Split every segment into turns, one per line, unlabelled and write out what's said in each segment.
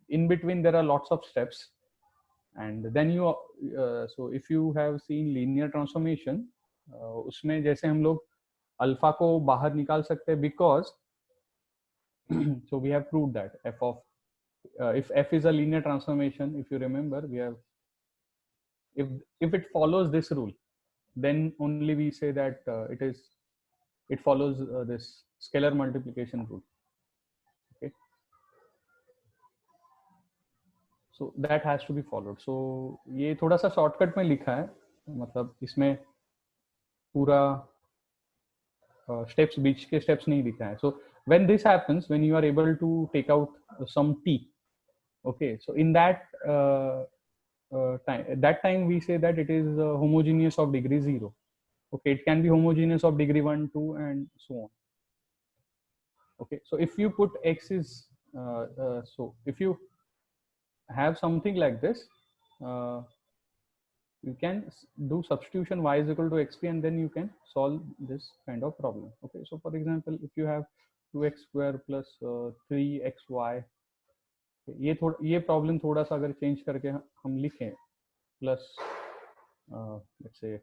in between there are lots of steps, and then you so if you have seen linear transformation, उसमें जैसे हम लोग alpha को बाहर निकाल सकते हैं, because so we have proved that f of if f is a linear transformation, if you remember, we have, if it follows this rule, then only we say that it follows this scalar multiplication rule. Okay, so that has to be followed. So ये थोड़ा सा shortcut में लिखा है, मतलब इसमें पूरा steps बीच के steps नहीं लिखा है. So when this happens, when you are able to take out some t, okay, so in that time, at that time we say that it is homogeneous of degree 0. Okay, it can be homogeneous of degree 1, 2, and so on. Okay, so if you put x is so if you have something like this, you can do substitution y is equal to xp, and then you can solve this kind of problem. Okay, so for example, if you have 2x square plus 3xy, ये problem थोड़ा सा अगर change करके हम लिखें, plus let's say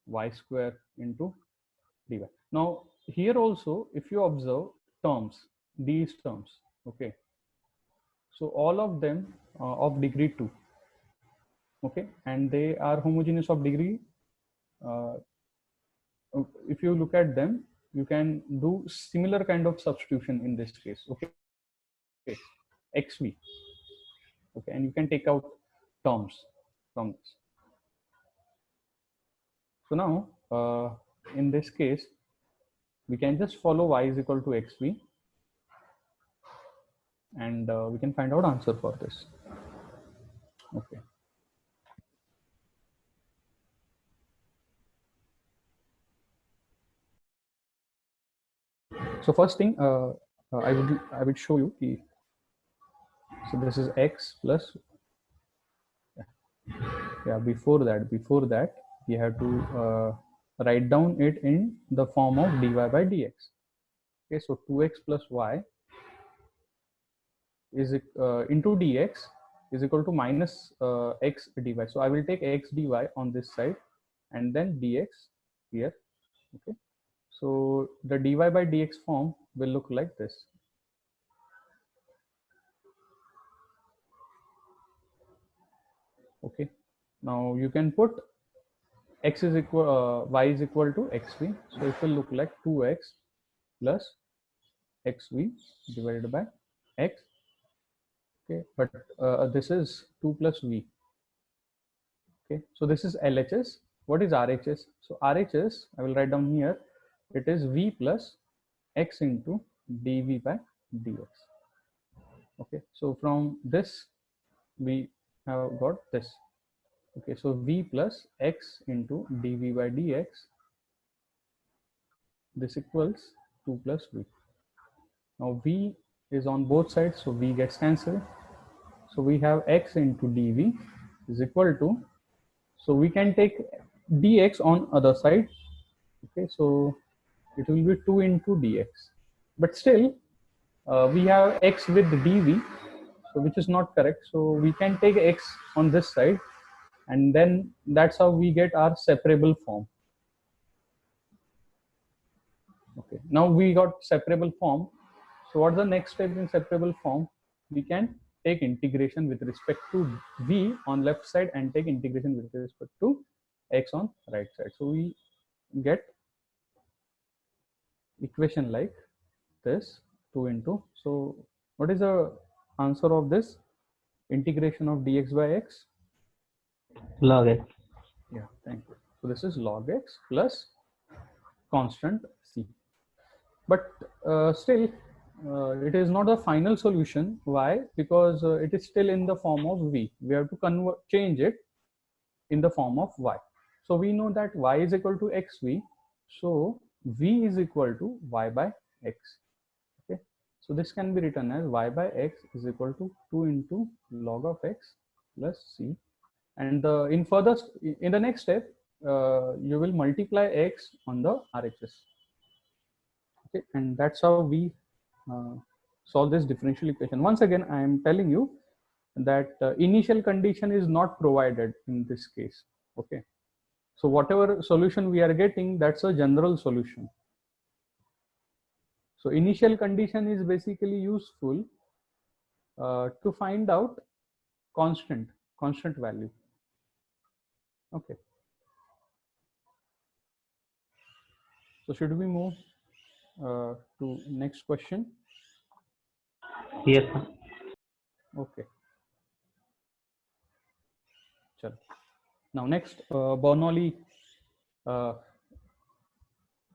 y square into dy. Now here also, if you observe terms, these terms, okay, so all of them of degree 2, okay, and they are homogeneous of degree, if you look at them, you can do similar kind of substitution in this case. Okay, xv, okay, and you can take out terms from this. So now in this case we can just follow y is equal to xv, and we can find out answer for this. Okay, so first thing I would show you the, so this is x plus, yeah, before that we have to write down it in the form of dy by dx. Okay, so 2x plus y is into dx is equal to minus x dy. So I will take x dy on this side and then dx here. Okay, so the dy by dx form will look like this. Okay, now you can put x is equal y is equal to xv, so it will look like 2x plus xv divided by x. Okay, but this is 2 plus v. Okay, so this is LHS. What is RHS? So RHS, I will write down here, it is v plus x into dv by dx. Okay, so from this we have got this. Okay, so v plus x into dv by dx, this equals 2 plus v. Now v is on both sides, so v gets cancelled. So we have x into dv is equal to, so we can take dx on other side. Okay, so it will be 2 into dx, but still we have x with dv, so which is not correct. So we can take x on this side, and then that's how we get our separable form. Okay, now we got separable form. So what's the next step in separable form? We can take integration with respect to v on left side and take integration with respect to x on right side. So we get equation like this, 2 into, so what is the answer of this integration of dx by x?
Log x.
Yeah, thank you. So this is log x plus constant c, but still it is not the final solution. Why? Because it is still in the form of v. We have to change it in the form of y. So we know that y is equal to xv, so v is equal to y by x. Okay, so this can be written as y by x is equal to 2 into log of x plus c, and in the next step you will multiply x on the RHS. Okay, and that's how we solve this differential equation. Once again, I am telling you that initial condition is not provided in this case. Okay, so whatever solution we are getting, that's a general solution. So initial condition is basically useful to find out constant value. Okay, so should we move to next question?
Yes, sir.
Okay, chalo. Now next, Bernoulli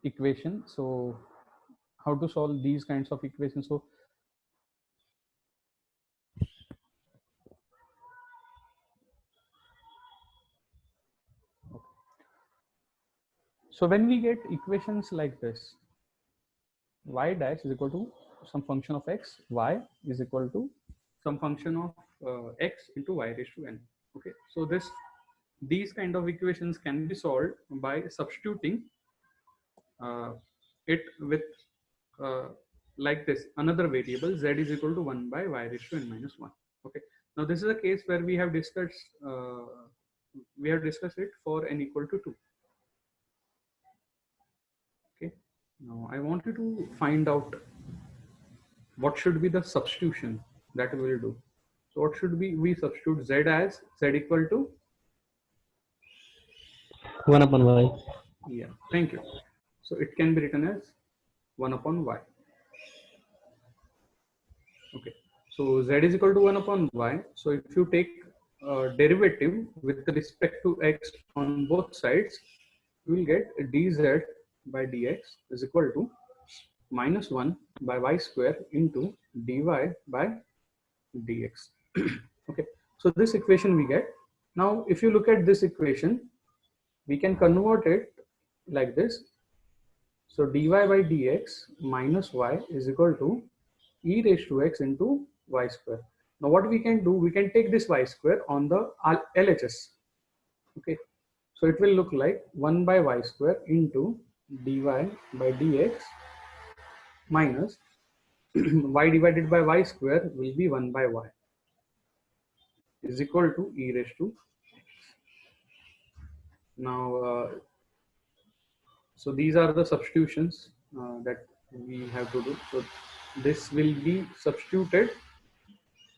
equation. So how to solve these kinds of equations? So when we get equations like this, y dash is equal to some function of x, y is equal to some function of x into y raised to n. Okay, so these kind of equations can be solved by substituting it with like this, another variable z is equal to 1 by y raised to n minus 1. Okay, now this is a case where we have discussed it for n equal to 2. Okay, now I want you to find out what should be the substitution that we will do. So what should we substitute z as? Z equal to
1 upon y.
Yeah, thank you. So it can be written as 1 upon y. Okay, so z is equal to 1 upon y. So if you take derivative with respect to x on both sides, you will get dz by dx is equal to minus 1 by y square into dy by dx. Okay, so this equation we get. Now if you look at this equation, we can convert it like this. So dy by dx minus y is equal to e raised to x into y square. Now what we can do, we can take this y square on the LHS. Okay, so it will look like 1 by y square into dy by dx minus y divided by y square will be 1 by y is equal to e raised to x. Now so these are the substitutions that we have to do. So this will be substituted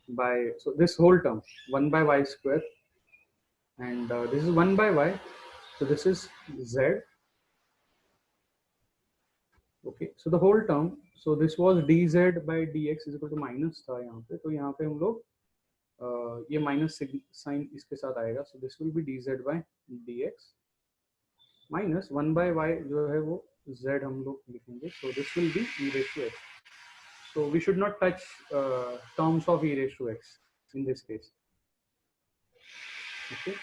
by, so this whole term 1 by y square, and this is 1 by y, so this is z. Okay, so the whole term, so this was dz by dx is equal to minus था यहाँ पे, तो यहाँ पे हम लोग ये minus sign इसके साथ आएगा, so this will be dz by dx minus 1 by y जो है वो z हम लोग लिखेंगे, so this will be e raised to x. So we should not touch terms of e raised to x in this case. Okay,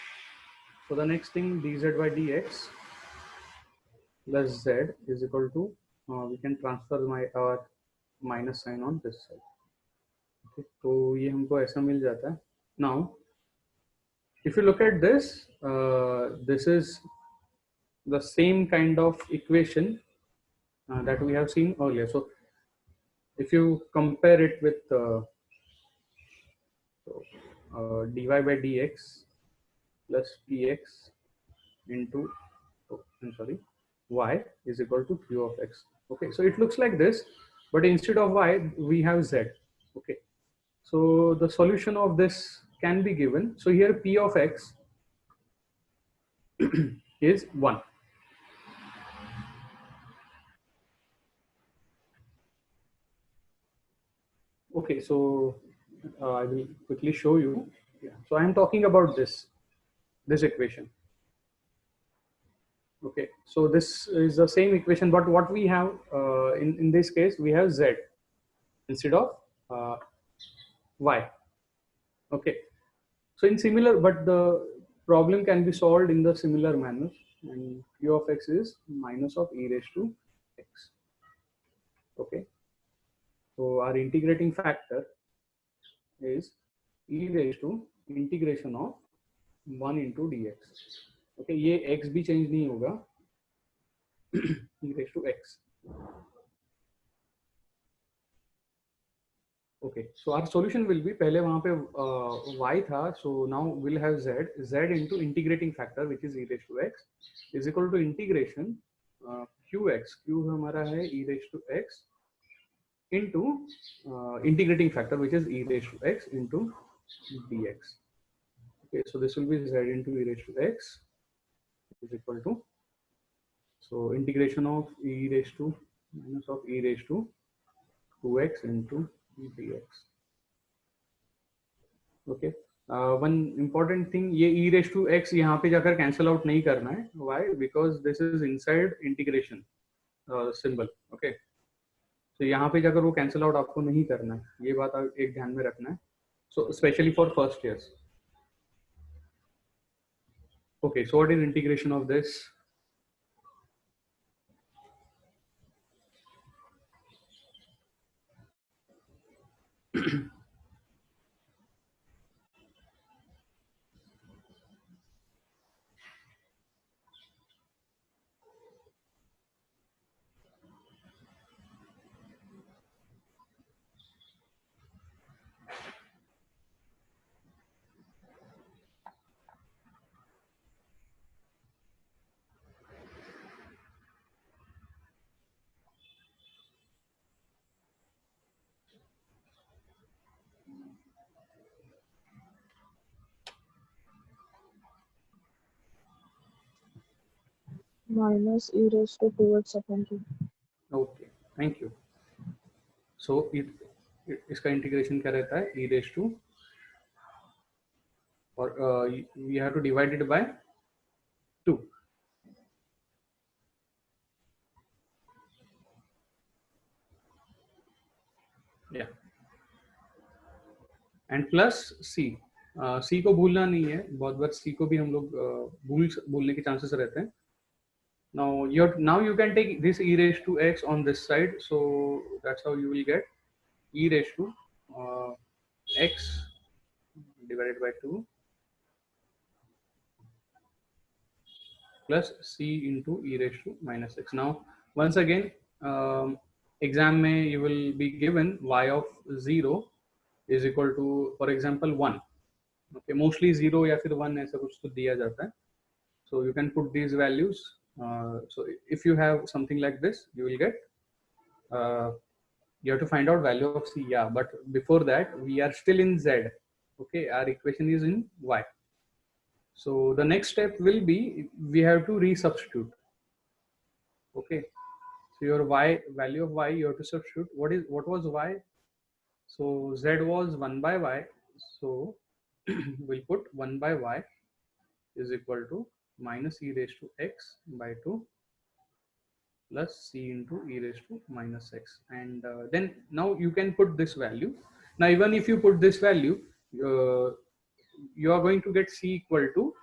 so the next thing dz by dx plus z is equal to we can transfer our minus sign on this side. Okay, तो ये हमको ऐसा मिल जाता है. Now if you look at this, this is the same kind of equation that we have seen earlier. So if you compare it with dy by dx plus px into y is equal to q of x. Okay, so it looks like this, but instead of y we have z. Okay, so the solution of this can be given. So here p of x is 1. Okay, so I will quickly show you. Yeah. So I am talking about this equation. Okay, so this is the same equation, but what we have in this case, we have z instead of y. Okay, so in similar, but the problem can be solved in the similar manner, and q of x is minus of e raised to x. Okay, so our integrating factor is e raised to integration of 1 into dx. Okay, ये x भी change नहीं होगा, e raised to x. Okay, so our solution will be पहले वहाँ पे y था, so now we'll have z into integrating factor which is e raised to x is equal to integration qx, q हमारा है e raised to x into integrating factor which is e raised to x into dx. Okay, so this will be z into e raised to x is equal to, so integration of e raised to minus of e raised to 2x into dx. Okay, one important thing, ये e raise to x यहाँ पे जाकर cancel out नहीं करना है. Why? Because this is inside integration symbol. Okay, तो यहाँ पे जाकर वो कैंसिल आउट आपको नहीं करना है, ये बात आप एक ध्यान में रखना है. So specially for first years. Okay, so what is integration of this?
minus e raised to 2x upon 2.
Okay, thank you. So इसका इंटीग्रेशन क्या रहता है? e रेस टू, और we have to divide it by 2. या and plus सी. सी को भूलना नहीं है, बहुत बार सी को भी हम लोग भूलने के चांसेस रहते हैं. now you can take this e raised to x on this side, so that's how you will get e raised to x divided by 2 plus c into e raised to minus x. Now once again, exam mein you will be given y of 0 is equal to, for example, 1. Okay, mostly 0 या फिर 1 ऐसा कुछ तो दिया जाता है. So you can put these values. So if you have something like this, you will get, you have to find out value of c. Yeah, but before that we are still in z. Okay, our equation is in y. So the next step will be, we have to resubstitute. Okay, so your y, value of y, you have to substitute. What was y? So z was 1 by y, so we'll put 1 by y is equal to minus e raised to x by 2 plus c into e raised to minus x. And then now you can put this value. Now even if you put this value, you are going to get c equal to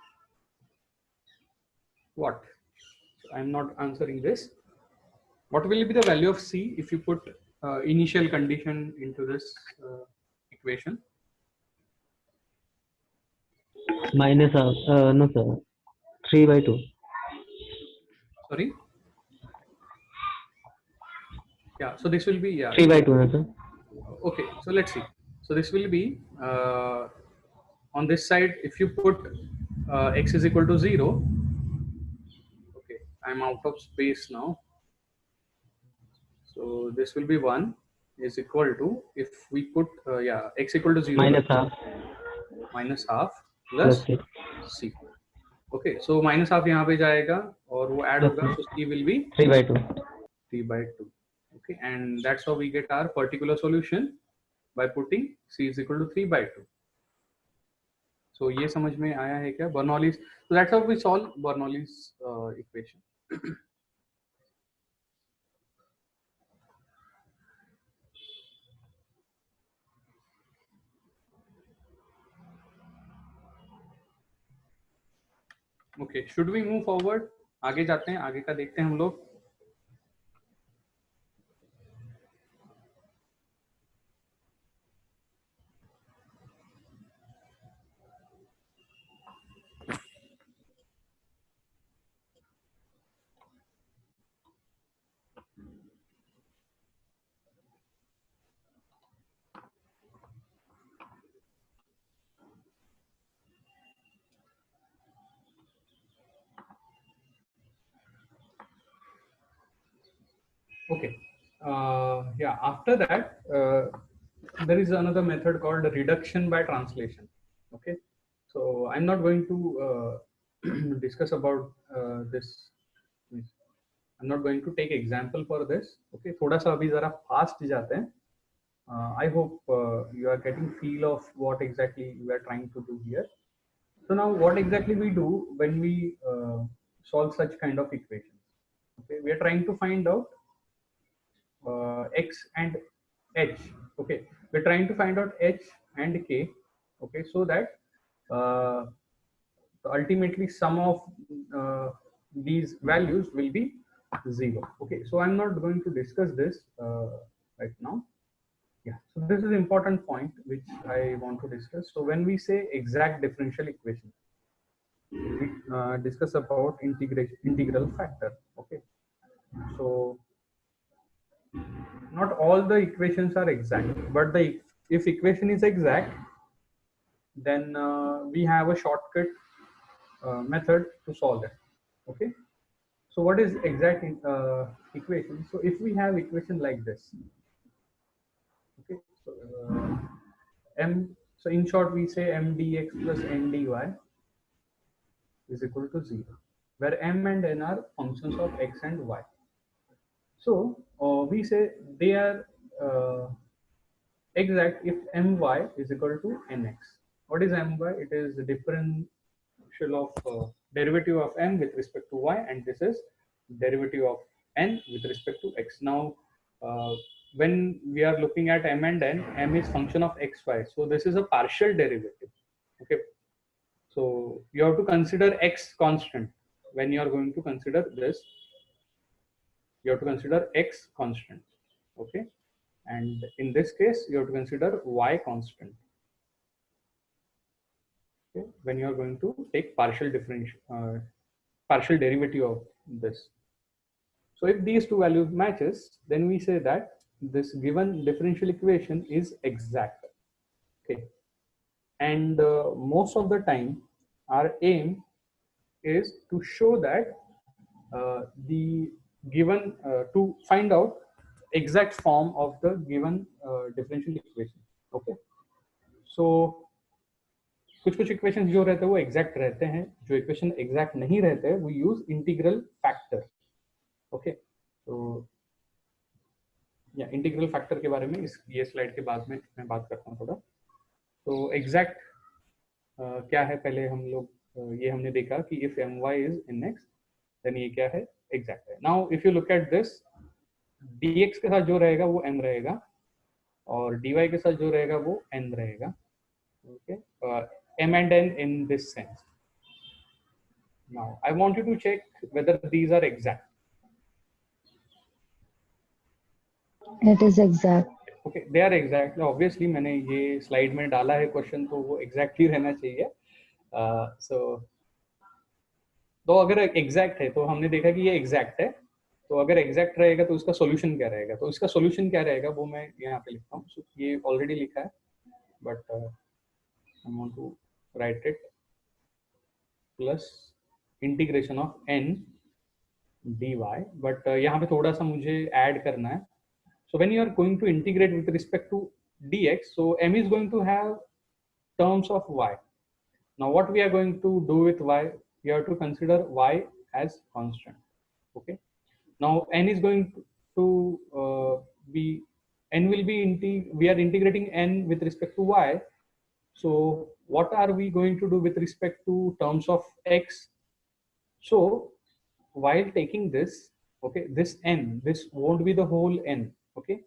what? So I'm not answering this. What will be the value of c if you put initial condition into this equation?
Minus no sir, 3 by 2.
Sorry. Yeah, so this will be, yeah,
3 by 2 no sir.
Okay, so let's see. So this will be on this side, if you put x is equal to 0. Okay, I'm out of space now. So this will be 1 is equal to, if we put yeah, x equal to 0,
Minus half
minus half
plus
plus
6
c. Okay, so minus half यहाँ पे जाएगा और वो add होगा, so c will be
3 by 2.
3 by 2. Okay, and that's how we get our particular solution, by putting c is equal to 3 by 2. So ये समझ में आया है क्या? Bernoulli's. So that's how we solve Bernoulli's equation. Okay, should we move forward? आगे जाते हैं, आगे का देखते हैं हम लोग. Okay. Yeah. After that, there is another method called reduction by translation. Okay. So I'm not going to discuss about this. I'm not going to take example for this. Okay. थोड़ा सा अभी जरा fast जाते हैं. I hope you are getting feel of what exactly we are trying to do here. So now, what exactly we do when we solve such kind of equations? Okay, we are trying to find out x and h. Okay, we're trying to find out h and k. Okay, so that uh, ultimately sum of these values will be 0. Okay, so I'm not going to discuss this right now. Yeah, so this is important point which I want to discuss. So when we say exact differential equation, we discuss about integral factor. Okay, so not all the equations are exact, but the if equation is exact, then we have a shortcut method to solve it. Okay, so what is exact equation? So if we have equation like this, okay, so m, so in short we say m dx plus n dy is equal to 0, where m and n are functions of x and y. So we say they are exact if my is equal to nx. What is my? It is the differential of derivative of m with respect to y, and this is derivative of n with respect to x. Now, when we are looking at m and n, m is function of x, y. So this is a partial derivative. Okay. So you have to consider x constant when you are going to consider this. You have to consider x constant. Okay, and in this case you have to consider y constant. Okay, when you are going to take partial derivative of this. So if these two values matches, then we say that this given differential equation is exact. Okay, and most of the time our aim is to show that the given to find out exact form of the given differential equation. Okay, so कुछ कुछ equation जो रहते हैं वो exact रहते हैं, जो equation exact नहीं रहते हैं we use integral factor. Okay, तो या इंटीग्रल फैक्टर के बारे में ये स्लाइड के बाद में मैं बात करता हूँ थोड़ा. तो एग्जैक्ट क्या है, पहले हम लोग ये हमने देखा कि if M Y is in X then ये क्या है, एग्जैक्ट है. Now if you look at this, D X के साथ जो रहेगा वो एम रहेगा और डी वाई के साथ जो रहेगा वो एन रहेगा. Okay, m and n in this sense. Now I want you to check whether these are exact.
It is exact.
Okay, they are exact. Obviously मैंने ये slide में डाला है question, तो वो exactly रहना चाहिए. So तो अगर exact है तो हमने देखा कि ये exact है, तो अगर exact रहेगा तो उसका solution क्या रहेगा. तो इसका solution क्या रहेगा वो मैं यहाँ पे लिखता हूँ. So, ये already लिखा है, but I want to write it plus integration of n dy, but यहाँ पे थोड़ा सा मुझे ऐड करना है. So when you are going to integrate with respect to dx, so m is going to have terms of y. Now what we are going to do with y, we have to consider y as constant. Okay, now n is going to be, n will be we are integrating n with respect to y. So what are we going to do with respect to terms of x? So while taking this, okay, this n, this won't be the whole n. Okay,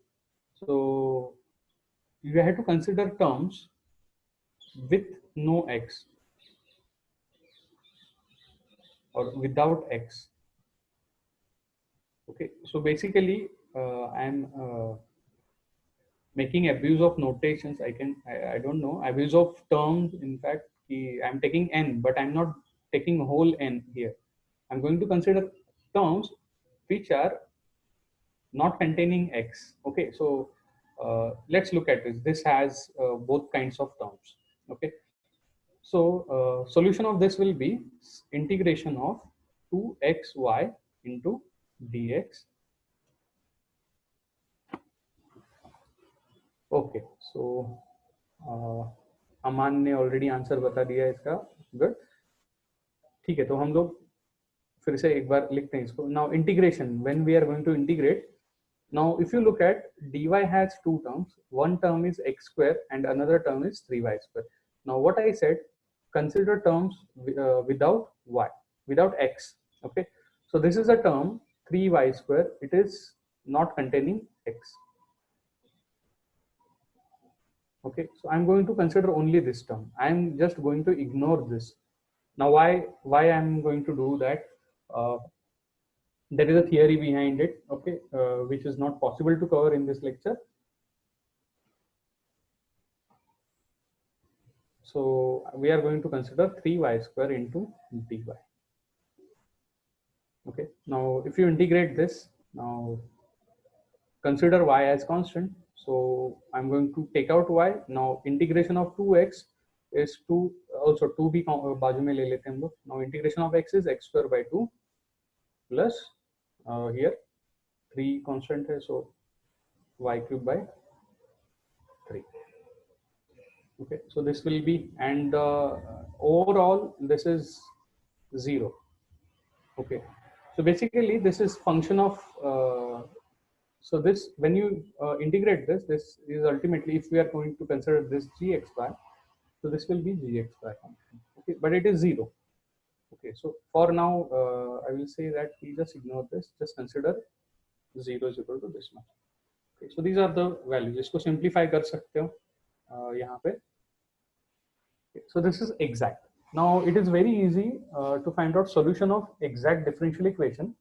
so you have to consider terms with no x or without x. Okay, so basically I'm making abuse of notations. I don't know, abuse of terms. In fact, I'm taking n, but I'm not taking whole n here. I'm going to consider terms which are not containing x. Okay, so let's look at this. This has both kinds of terms. Okay, so solution of this will be integration of 2xy into dx okay so Aman ने already answer बता दिया इसका, good. ठीक है, तो हम लोग फिर से एक बार लिखते हैं इसको। Now integration, when we are going to integrate, now if you look at dy has two terms, one term is x square and another term is 3y square. Now what I said, consider terms without y, without x. Okay, so this is a term 3y square, it is not containing x. Okay, so I'm going to consider only this term, I'm just going to ignore this. Now why I'm going to do that, there is a theory behind it, okay, which is not possible to cover in this lecture. So we are going to consider 3y square into dy. Okay, now if you integrate this, now consider y as constant, so I'm going to take out y. Now integration of 2x is 2, also 2 भी बाजू में ले लेते हैं हम लोग. Now integration of x is x square by 2 plus here 3 constant है, so y cube by 3. Okay, so this will be, and overall this is 0. Okay, so basically this is function of so this, when you integrate this, this is ultimately, if we are going to consider this gxy, so this will be gxy function. Okay, but it is 0. Okay, so for now I will say that we just ignore this, just consider 0 is equal to this much. Okay, so these are the values, इसको simplify कर सकते हो यहाँ पे. Okay, so this is exact. Now it is very easy to find out solution of exact differential equation.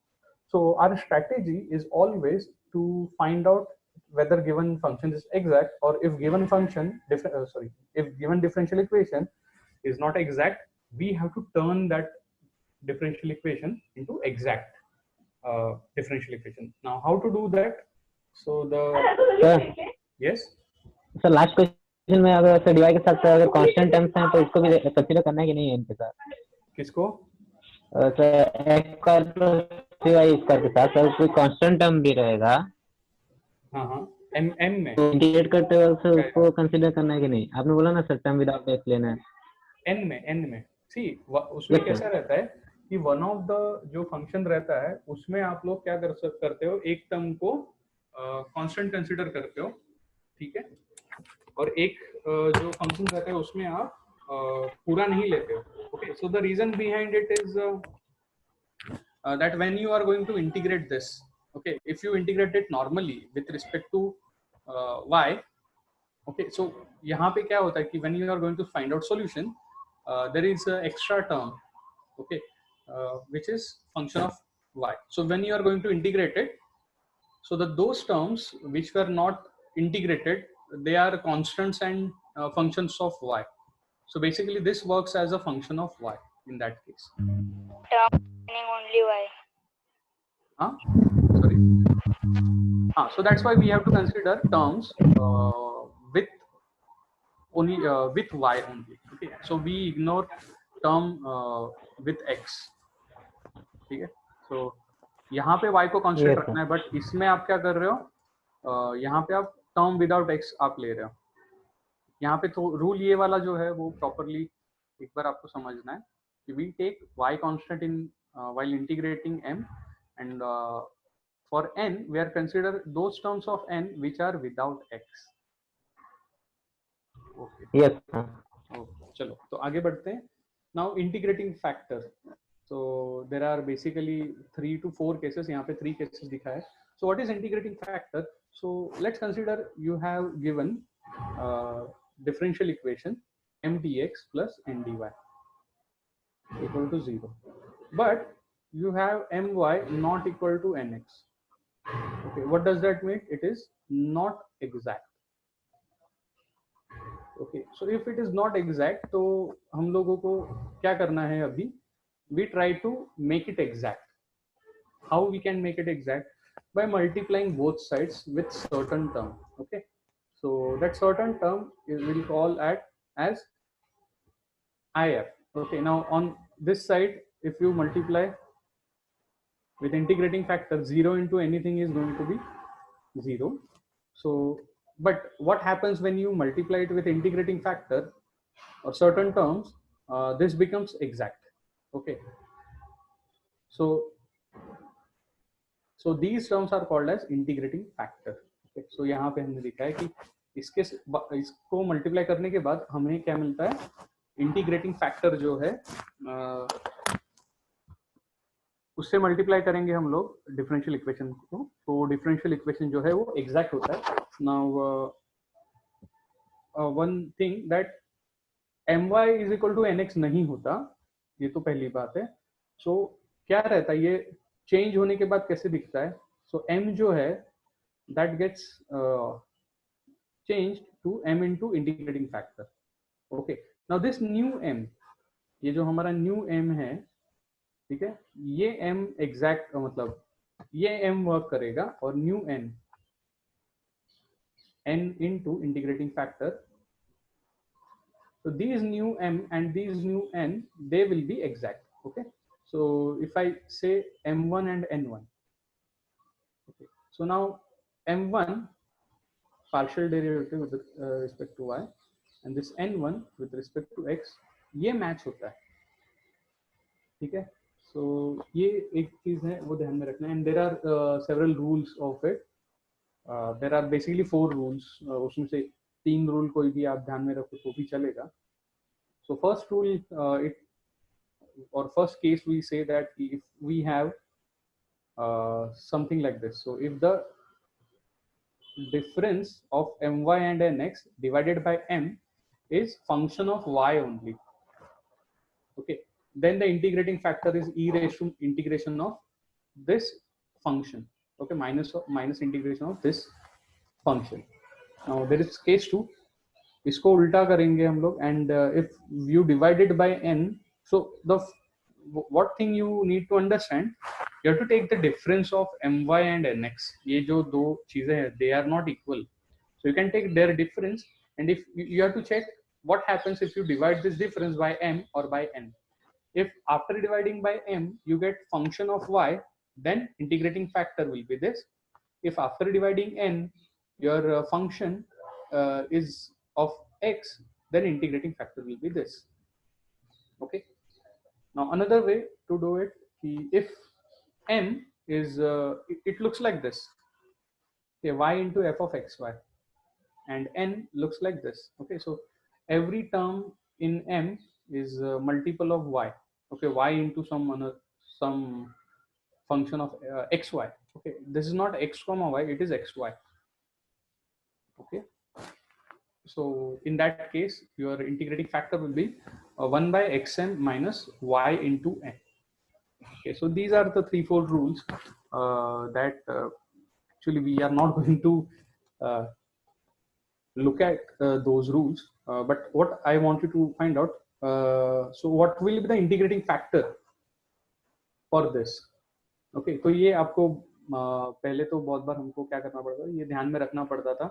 So our strategy is always to find out whether given function is exact, or if given function if given differential equation is not exact, we have to turn that differential equation into exact differential equation. Now how to do that? So the
sir
yes,
sir last question में अगर sir dy के साथ अगर constant terms हैं तो इसको भी consider करना है कि नहीं है इनके साथ?
किसको?
Sir x square plus 3y square के साथ सर कोई कांस्टेंट टर्म भी रहेगा,
हाँ हाँ, m में
तो इंटीग्रेट करते वक्त सर उसको कंसीडर करना है कि नहीं? आपने बोला ना सर टर्म विदाउट x लेना है.
n में सी उसमें
Yes, sir.
कैसा रहता है कि वन ऑफ द जो फंक्शन रहता है उसमें आप लोग क्या करते हो, एक टर्म को कांस्टेंट कंसीडर करते हो, ठीक है, और एक जो फंक्शन रहता है उसमें आप पूरा नहीं लेते हो. Okay, so the reason behind it is that when you are going to integrate this, okay, if you integrate it normally with respect to y, okay, so यहाँ पे क्या होता है कि when you are going to find out solution, there is a extra term, okay, which is function of y. So when you are going to integrate it, so that those terms which were not integrated, they are constants and functions of y. So basically this works as a function of y in that case.
Only y.
Sorry. So that's why we have to consider terms with only with y only. Okay, so we ignore term with x. ठीक है, so यहाँ पे y को constant
Yes, sir.
रखना है, but इसमें आप क्या कर रहे हो, यहाँ पे आप टर्म विदाउट x आप ले रहे हो. यहाँ पे तो रूल ये वाला जो है वो प्रॉपरली एक बार आपको समझना है कि we take y constant in while integrating m, and for n we are consider those terms of n which are without x. Okay,
Yes, sir.
चलो तो आगे बढ़ते हैं. Now integrating factor. So there are basically 3 to 4 cases. यहाँ पे 3 cases दिखा है. So what is integrating factor? So let's consider you have given differential equation m dx plus n dy equal to 0, but you have my not equal to nx. Okay, what does that mean? It is not exact. Okay, so if it is not exact, तो हम लोगों को क्या करना है अभी? We try to make it exact. How we can make it exact? By multiplying both sides with certain term. Okay, so that certain term is will call as if. Okay, now on this side, if you multiply with integrating factor, 0 into anything is going to be 0. So but what happens when you multiply it with integrating factor or certain terms, this becomes exact. Okay, so these terms are called as integrating factor. Okay, so यहाँ पे हमने लिखा है कि इसको multiply करने के बाद हमें क्या मिलता है, इंटीग्रेटिंग फैक्टर जो है उससे मल्टीप्लाई करेंगे हम लोग डिफरेंशियल इक्वेशन को, तो डिफरेंशियल इक्वेशन जो है वो एग्जैक्ट होता है. Now one thing that my is equal to nx नहीं होता, ये तो पहली बात है. सो क्या रहता है, ये चेंज होने के बाद कैसे दिखता है. सो m जो है that gets change to m into integrating factor. Okay, now this new m, ये जो हमारा न्यू m है, ठीक है, ये m एग्जैक्ट मतलब ये m वर्क करेगा और new n into integrating factor. So these new m and these new n, they will be exact. Okay, so if I say m1 and n1, okay, so now m1 partial derivative with respect to y and this n1 with respect to x, ये match होता है. ठीक है, so ये एक चीज है वो ध्यान में रखना है. and there are several rules of it. there are basically 4 rules. उसमें से 3 रूल कोई भी आप ध्यान में रखो तो भी चलेगा. So first rule, or first case, we say that if we have something like this. So if the difference of my and nx divided by m is function of y only, okay, then the integrating factor is e raised to integration of this function. Okay, minus integration of this function. Now there is case 2. इसको उल्टा करेंगे हम लोग, and if you divided by n, so the what thing you need to understand, you have to take the difference of my and nx. ये जो दो चीजें हैं, they are not equal, so you can take their difference, and if you have to check what happens if you divide this difference by m or by n. If after dividing by m you get function of y, then integrating factor will be this. If after dividing n your function is of x, then integrating factor will be this. Okay, now another way to do it, if m is it looks like this, okay, y into f of xy, and n looks like this. Okay, so every term in m is a multiple of y. Okay, y into some function of xy. Okay, this is not x comma y, it is xy. Okay, so in that case your integrating factor will be 1 by xm minus y into n. Okay, so these are the 3-4 rules that actually we are not going to look at those rules, but what I want you to find out, so what will be the integrating factor for this. Okay, तो ये आपको पहले तो बहुत बार हमको क्या करना पड़ता था, ये ध्यान में रखना पड़ता था,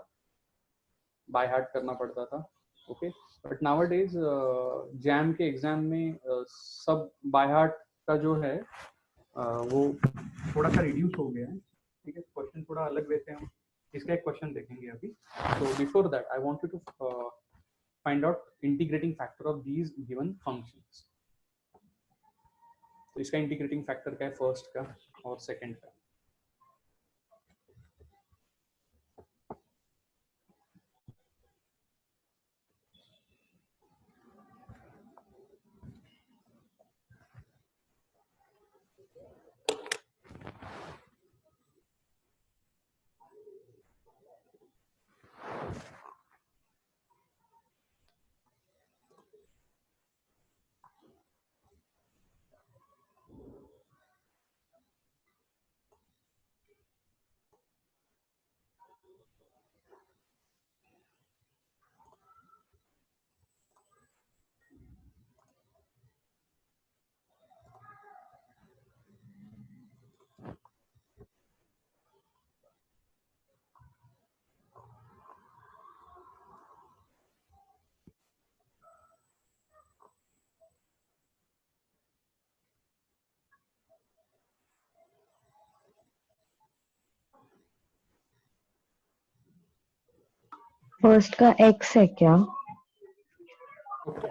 बाय हार्ट करना पड़ता था. Okay, but now days jam के एग्जाम में सब बाय हार्ट का जो है वो थोड़ा सा रिड्यूस हो गया है. ठीक है, क्वेश्चन थोड़ा अलग देते हैं हम. इसका एक क्वेश्चन देखेंगे अभी. So before that I want you to find out integrating factor of these given functions. तो इसका इंटीग्रेटिंग फैक्टर क्या है, फर्स्ट का और सेकंड का.
फर्स्ट का x है क्या?
ओके,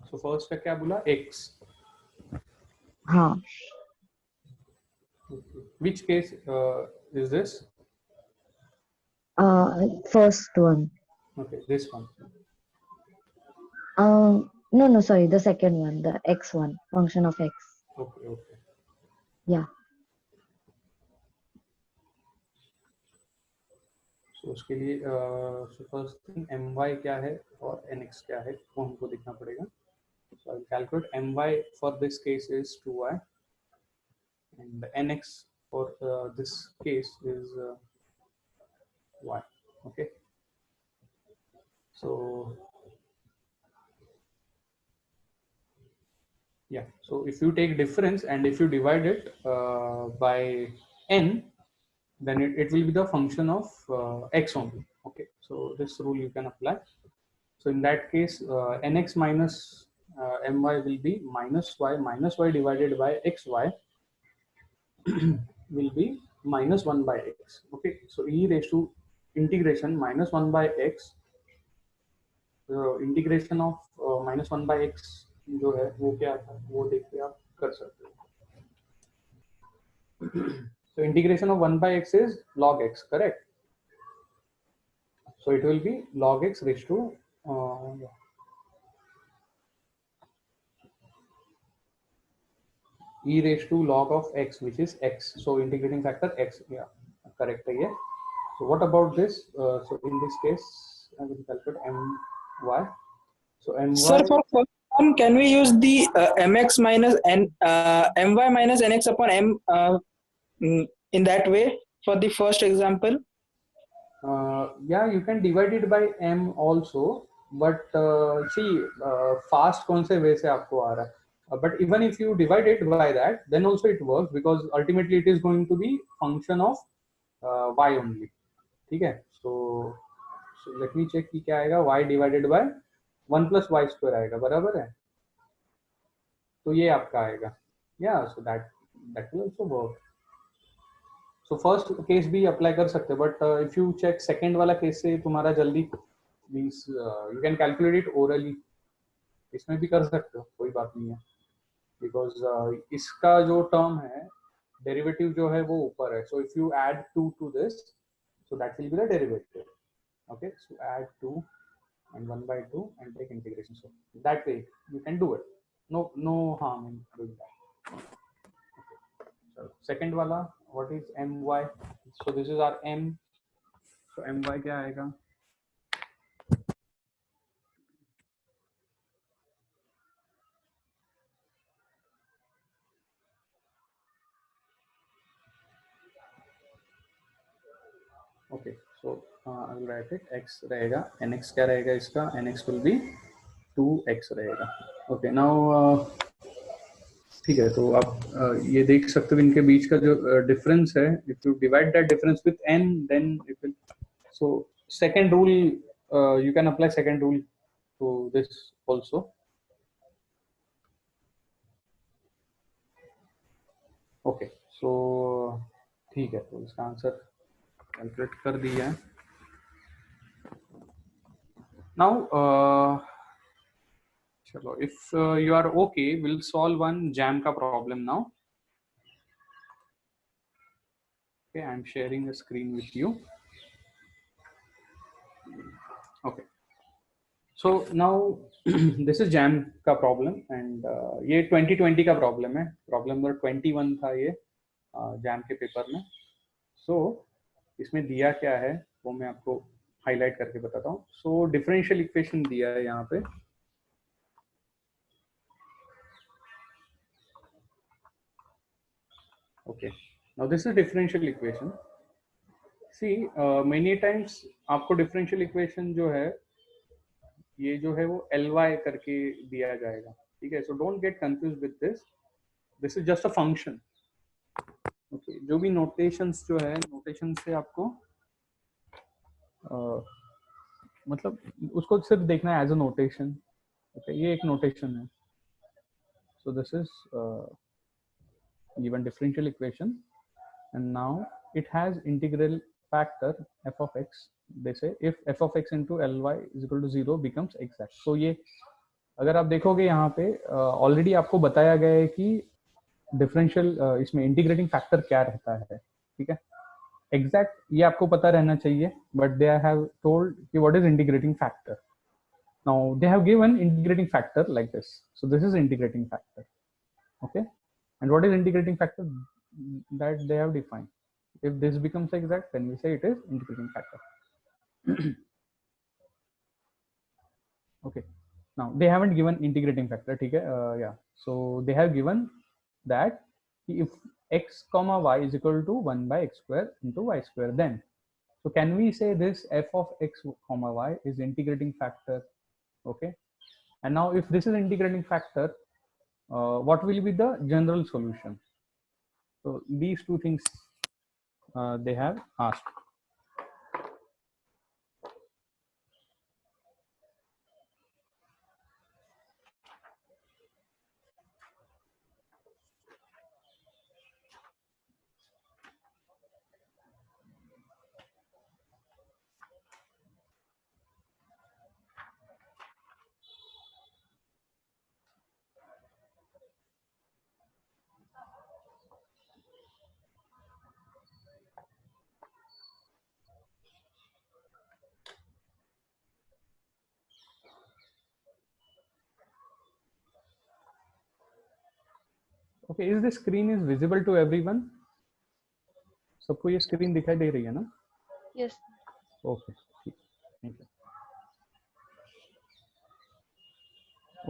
सो फर्स्ट का क्या बोला? x.
हाँ.
Which case is this?
First one.
Okay, this one.
No, sorry, the second one, the x one, function of x.
Okay, okay.
Yeah.
So उसके लिए फर्स्ट थिंग my क्या है और nx क्या है वो हमको देखना पड़ेगा. So I'll calculate my for this case is 2y and nx for this case is y. Okay. So yeah, so if you take difference and if you divide it by n, then it will be the function of x only. Okay, so this rule you can apply. So in that case, nx minus my will be minus y divided by xy will be minus 1 by x. Okay, so e raised to integration minus 1 by x, integration of minus 1 by x जो है वो क्या था वो देख के आप कर सकते हो. So integration of 1 by x is log x, correct? So it will be log x raised to e raised to log of x, which is x. So integrating factor x, yeah, correct है ये. So what about this? So in this case, I will calculate my. So my.
Sir, for first one, can we use the mx minus n my minus nx upon m in that way for the first example?
Yeah, you can divide it by m also, but see, fast कौन से way से आपको आ रहा है? But even if you divide it by that, then also it works because ultimately it is going to be function of y only. ठीक है? So let me check कि क्या आएगा. Y divided by 1 plus y square आएगा, बराबर है? तो ये आपका आएगा. Yeah, so that will also work. So first case भी अप्लाई कर सकते हो, but if you check second वाला केस से तुम्हारा जल्दी means you can calculate it orally. इसमें भी कर सकते हो, कोई बात नहीं है, बिकॉज इसका जो टर्म है डेरिवेटिव जो है वो ऊपर है. So if you add 2 to this, so that will be the derivative. Okay, so add 2 and 1 by 2 and take integration. So that way you can do it. No harm in doing that. So second wala, what is my? So this is our m. So my क्या आएगा? Okay, so I will write it. x रहेगा, nx क्या रहेगा इसका? nx will be 2x रहेगा. Okay, now ठीक है, तो आप ये देख सकते हो इनके बीच का जो डिफरेंस है. If you divide that difference with n, then it will. So second rule, you can apply second rule to this also. Okay, so ठीक है, तो इसका आंसर कैलकुलेट कर दिया है. Now चलो, if you are okay, we'll solve one jam का problem now. Okay, I'm sharing a screen with you. Okay, so now this is jam का problem and ये 2020 का problem है. Problem number 21 था ये jam के पेपर में. So इसमें दिया क्या है वो मैं आपको हाईलाइट करके बताता हूँ. So डिफरेंशियल इक्वेशन दिया है यहाँ पे. Okay, now this is differential equation. See, many times आपको डिफरेंशियल इक्वेशन जो है ये जो है वो ly करके दिया जाएगा. ठीक है, so don't get confused with this. This is just a function. Okay, जो भी नोटेशंस जो है, नोटेशन से आपको मतलब उसको सिर्फ देखना है एज अ नोटेशन. ओके, ये एक नोटेशन है. So this is given differential equation and now it has integral factor f of x they say if f of x into ly is equal to 0 becomes exact. So ये अगर आप देखोगे यहाँ पे already आपको बताया गया है कि डिफरेंशियल इसमें इंटीग्रेटिंग फैक्टर क्या रहता है, ठीक है. एग्जैक्ट ये आपको पता रहना चाहिए, बट दे हैव टोल्ड कि what is integrating factor. Now they have given integrating factor like this. So this is integrating factor. Okay. And what is integrating factor? That they have defined. If this becomes exact, then we say it is integrating factor. Okay. Now they haven't given integrating factor. Okay. Yeah. So they have given that if x comma y is equal to 1 by x square into y square, then so can we say this f of x comma y is integrating factor? Okay. And now if this is integrating factor, what will be the general solution? So these two things they have asked. Okay, is the screen is visible to everyone? सबको ये screen दिखाई दे रही है ना?
Yes.
Okay, thank you.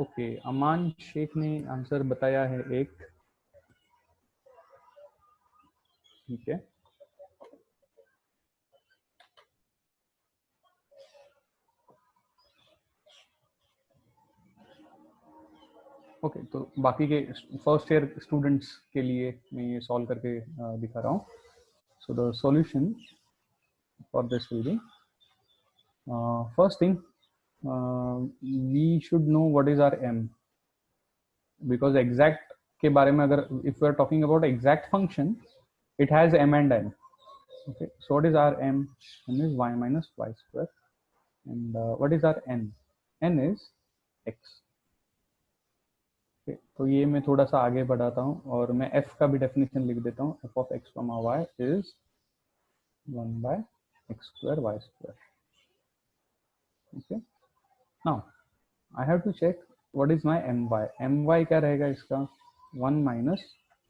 Okay, Aman Shaikh ने answer बताया है एक, ठीक है. ओके, तो बाकी के फर्स्ट ईयर स्टूडेंट्स के लिए मैं ये सॉल्व करके दिखा रहा हूँ. So the solution for this will be, first thing we should know what is our m, because exact के बारे में अगर if we are talking about exact function, it has m and n. Okay, so what is our m? M is y minus y square. And what is our n? N is x. Okay, तो ये मैं थोड़ा सा आगे बढ़ाता हूँ और मैं f का भी डेफिनेशन लिख देता हूँ. f of x comma y is 1 by x square y square. Okay, now I have to check what is my my. My क्या रहेगा इसका? 1 minus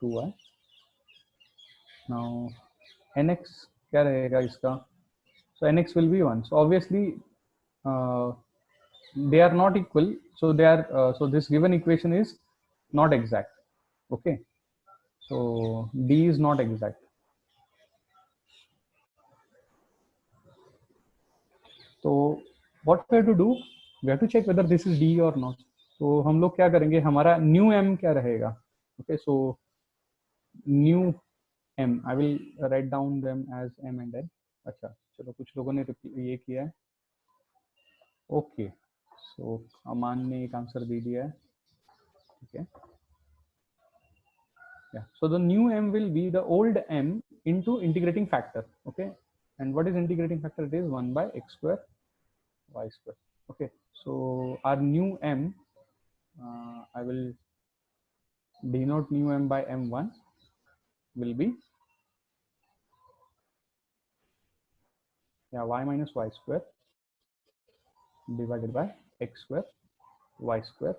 2y. Now nx क्या रहेगा इसका? So nx will be 1. So obviously they are not equal. So they are so this given equation is not exact. Okay. So D is not exact. So what we have to do? We have to check whether this is D or not. तो हम लोग क्या करेंगे? हमारा new m क्या रहेगा? Okay. So new m, I will write down them as m and n. अच्छा, चलो कुछ लोगों ने ये किया है. ओके, सो अमान ने एक आंसर दे दिया है, ठीक है. Yeah, so the new m will be the old m into integrating factor. Okay, and what is integrating factor? It is 1 by x square y square. Okay, so our new m, I will denote new m by m1, will be y minus y square divided by x square y square.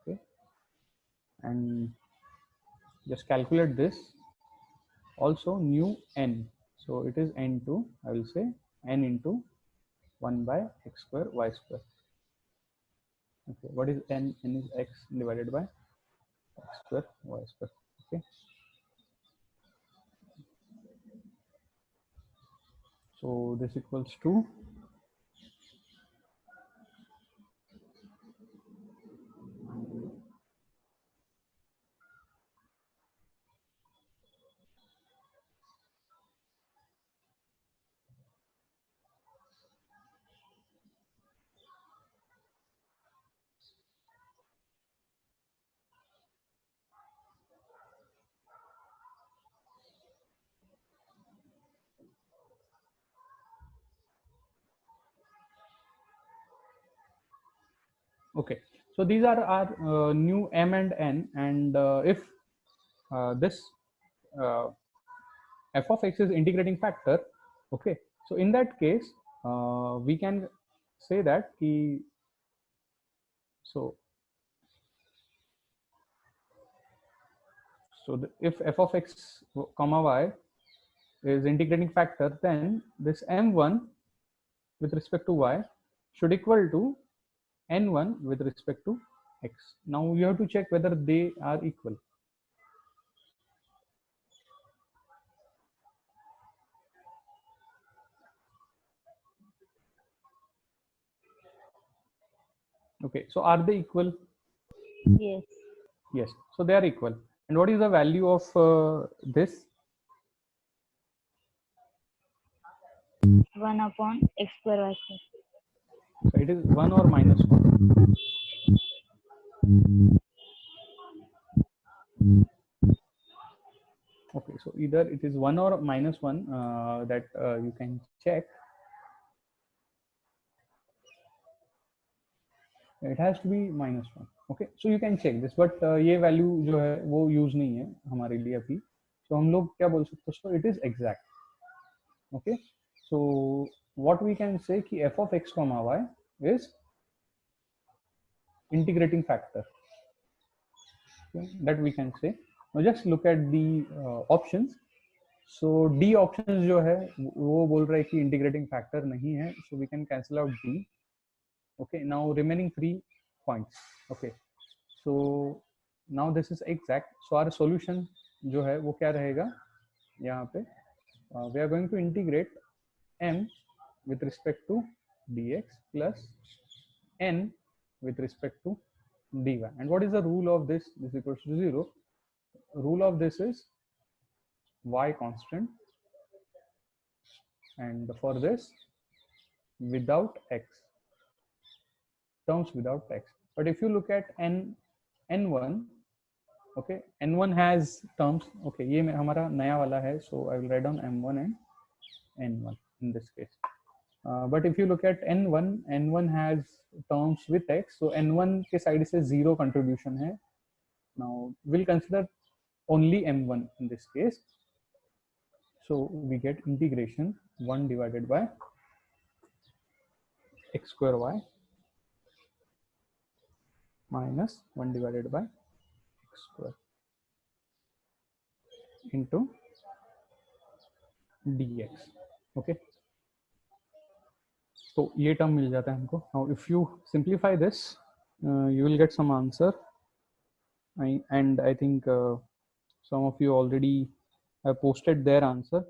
Okay, and just calculate this. Also new n, so it is n2, I will say n into 1 by x square y square. Okay, what is n? N is x divided by x square y square. Okay, so this equals to Okay, so these are our new m and n, and if this f of x is integrating factor, okay, so in that case we can say that ki, so if f of x comma y is integrating factor, then this m1 with respect to y should equal to n1 with respect to x. Now you have to check whether they are equal. Okay, so are they equal?
Yes.
Yes, so they are equal. And what is the value of this?
1 upon x square y square.
So it is 1 or minus 1. Okay, so either it is 1 or minus 1, that you can check. It has to be minus 1. Okay, so you can check this, but ये value जो है वो use नहीं है हमारे लिए अभी. So हम लोग क्या बोल सकते हैं? So it is exact. Okay, so what we can say कि f of x comma y is integrating factor. Okay, that we can say. Now just look at the options. So D options जो है वो बोल रहा है कि integrating factor नहीं है. So we can cancel out D. Okay, now remaining 3 points. Okay, so now this is exact. So our solution जो है वो क्या रहेगा यहाँ पे? We are going to integrate m with respect to dx plus n with respect to dy. And what is the rule of this? This is equals to 0. Rule of this is y constant, and for this without x, terms without x. But if you look at n1, okay, n1 has terms. Okay, ये हमारा नया वाला है, so I will write down m1 and n1 in this case. But if you look at n1 has terms with x, so n1 के side से 0 contribution है. Now we'll consider only m1 in this case. So we get integration 1 divided by x square y minus 1 divided by x square into dx. Okay, so ये term मिल जाता है हमको. Now if you simplify this, you will get some answer. And I think some of you already have posted their answer.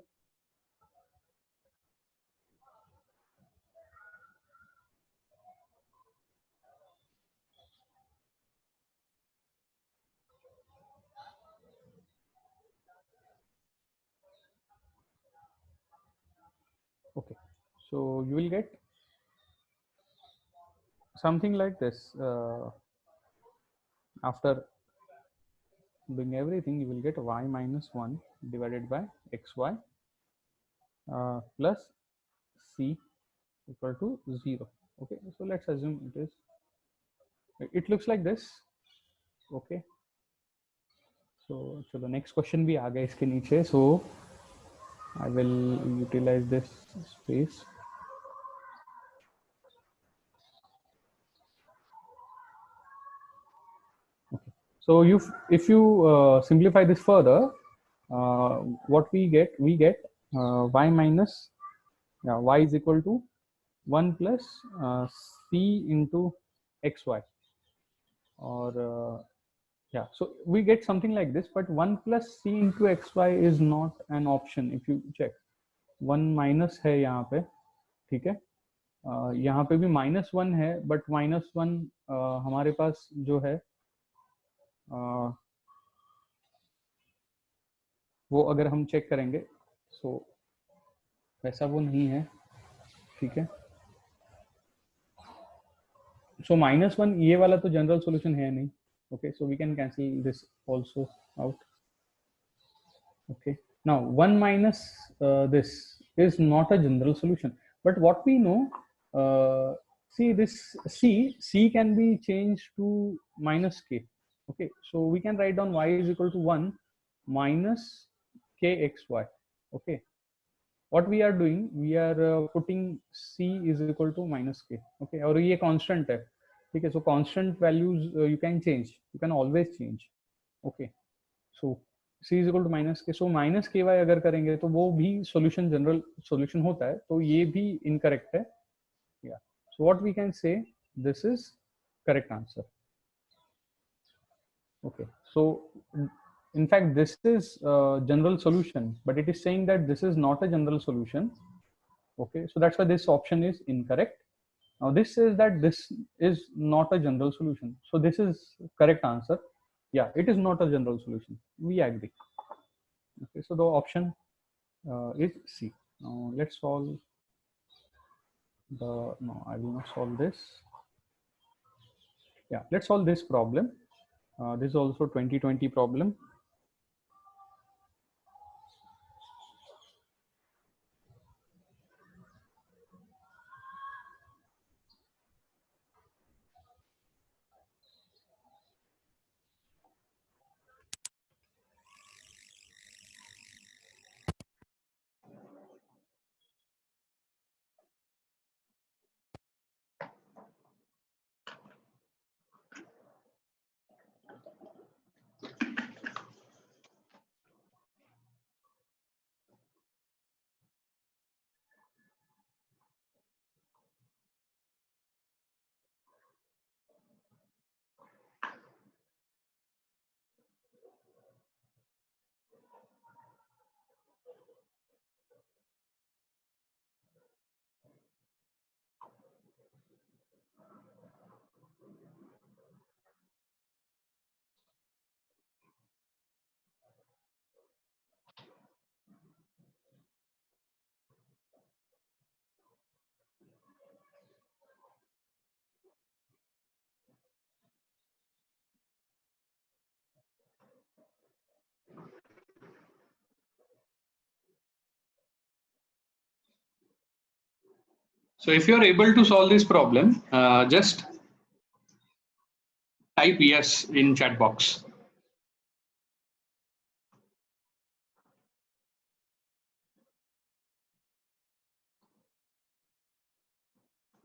Okay, so you will get something like this. After doing everything, you will get y minus 1 divided by xy plus c equal to 0. Okay, so let's assume it looks like this. Okay, so the next question भी आ गया इसके नीचे. So I will utilize this space. Okay, so if you simplify this further, what we get y minus, y is equal to 1 plus c into xy, or yeah, so we get something like this. But 1 plus c into xy is not an option. If you check, 1 minus है यहाँ पे, ठीक है, यहाँ पे भी -1 है, but -1 हमारे पास जो है वो अगर हम चेक करेंगे, सो वैसा वो नहीं है, ठीक है. सो -1 ये वाला तो जनरल सॉल्यूशन है नहीं. Okay, so we can cancel this also out. Okay, now 1 minus this is not a general solution, but what we know, See this c can be changed to minus k. Okay, so we can write down y is equal to 1 minus kxy. Okay, what we are doing, we are putting c is equal to minus k. Okay, और ये constant है. ठीक है, so constant values you can change, you can always change. Okay, so c is equal to minus k, so minus ky अगर करेंगे तो वो भी solution general solution होता है, तो ये भी incorrect है. Yeah, so what we can say, this is correct answer. Okay, so in fact this is general solution, but it is saying that this is not a general solution. Okay, so that's why this option is incorrect. Now this says that this is not a general solution, so this is correct answer. Yeah, it is not a general solution, we agree. Okay, so the option is C. Now let's solve the, no, I will not solve this. Yeah, let's solve this problem. This is also 2020 problem.
So if you are able to solve this problem, just type yes in chat box.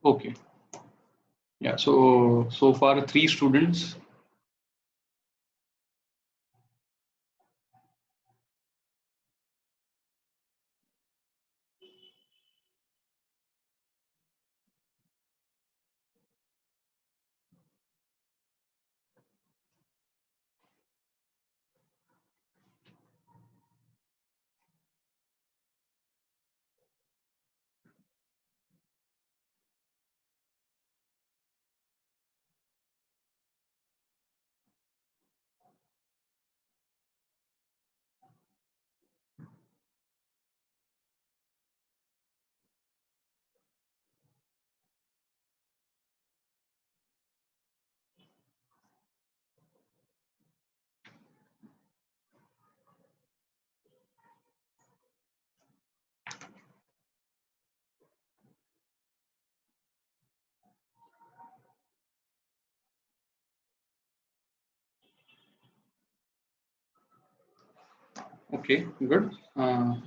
Okay. Yeah, so far 3 students. Okay, good. Chalo.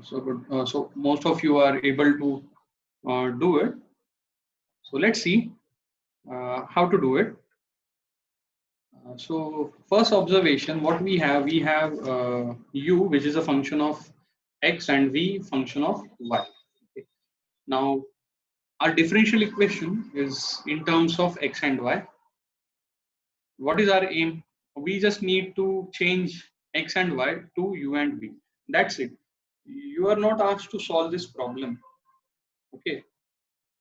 So good. So most of you are able to do it. So let's see how to do it. So first observation, what we have u, which is a function of x, and v, function of y. Okay. Now our differential equation is in terms of x and y. What is our aim? We just need to change x and y to u and v. That's it. You are not asked to solve this problem. Okay.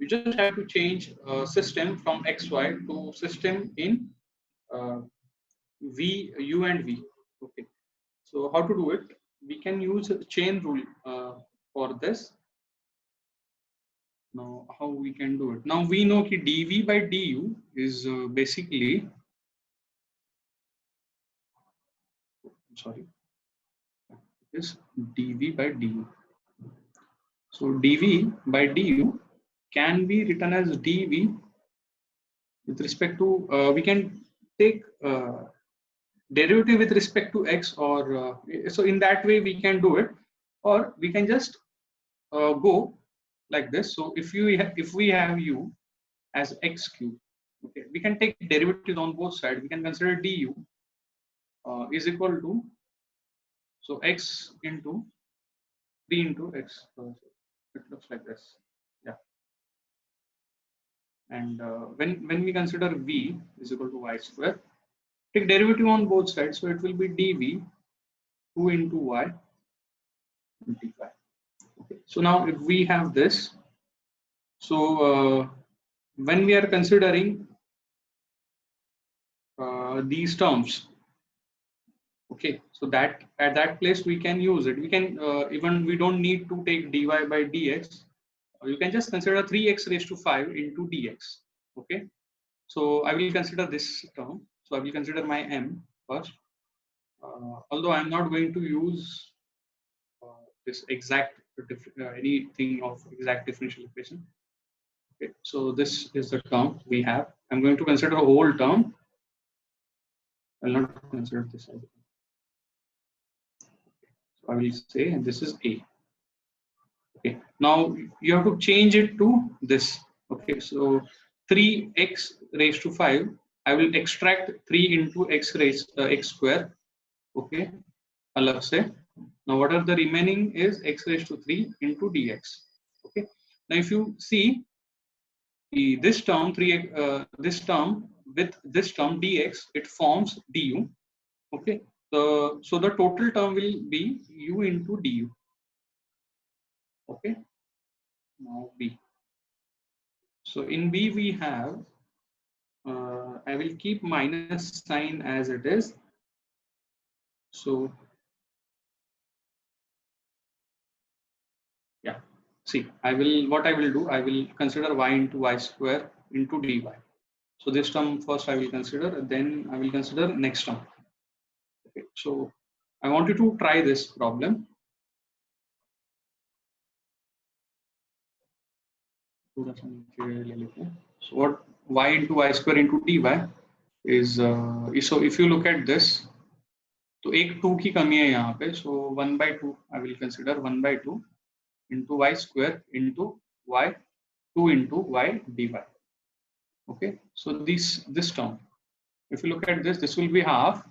You just have to change system from xy to system in v, u and v. Okay. So how to do it? We can use a chain rule for this. Now how we can do it? Now we know that dv by du is basically, sorry, is dv by du. So dv by du can be written as dv with respect to, we can take derivative with respect to x, or so in that way we can do it, or we can just go like this. So if we have u as x cube, okay, we can take derivatives on both sides. We can consider du is equal to, so x into 3 into x. It looks like this, yeah. And when we consider v is equal to y square, take derivative on both sides, so it will be dv 2 into y dy. Okay. So now if we have this, so when we are considering these terms, okay, so that at that place we can use it. We can even we don't need to take dy by dx. You can just consider 3x raised to 5 into dx. Okay, so I will consider this term. So I will consider my m first. Although I am not going to use this exact anything of exact differential equation. Okay, so this is the term we have. I'm going to consider a whole term. I'll not consider this. So I will say, and this is a. Okay, now you have to change it to this. Okay, so 3x raised to 5. I will extract 3 into x raised x square. Okay, alag se. Now what are the remaining is x raised to 3 into dx. Okay, now if you see this term this term with this term dx, it forms du. Okay, so the total term will be u into du. Okay, now b. So in b we have, I will keep minus sign as it is. So yeah, see, what I will do, I will consider y into y square into dy. So this term first I will consider, then I will consider next term. Okay, so I want you to try this problem. So what y into y square into dy is, so if you look at this, तो एक 2 की कमी है यहाँ पे, so 1/2 I will consider 1/2 into y square into y 2 into y dy. Okay, so this term, if you look at this will be half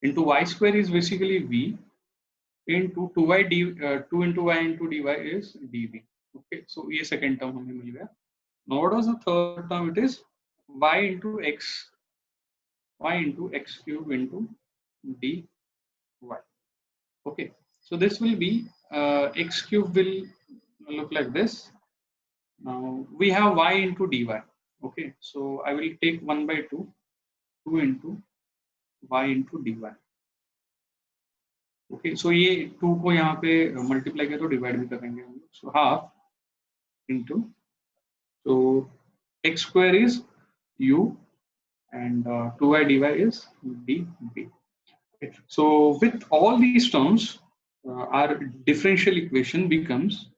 into y square is basically v into 2 into y into dy is dv. Okay, so ये second term हमें मिल गया. Now what was the third term? It is y into x cube into dy. Okay, so this will be x cube will look like this. Now we have y into dy. Okay, so I will take 1/2 2 into y into dy. Okay, so ये 2 को यहाँ पे multiply किया तो divide भी करेंगे हम. So half into, so x square is u and 2y dy is dv. Okay. So with all these terms, our differential equation becomes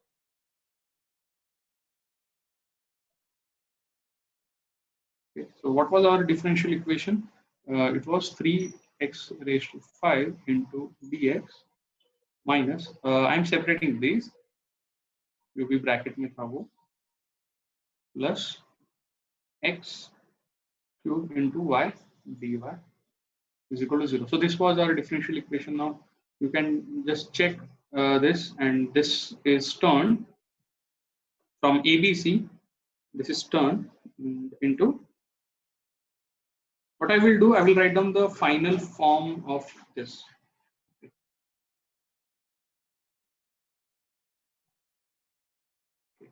okay. So what was our differential equation? It was 3x raised to 5 into dx minus, I'm separating these, जो भी bracket में था वो, plus x cube into y dy is equal to 0. So this was our differential equation. Now you can just check this, and this is turned from ABC. This is turned into, what I will do, I will write down the final form of this.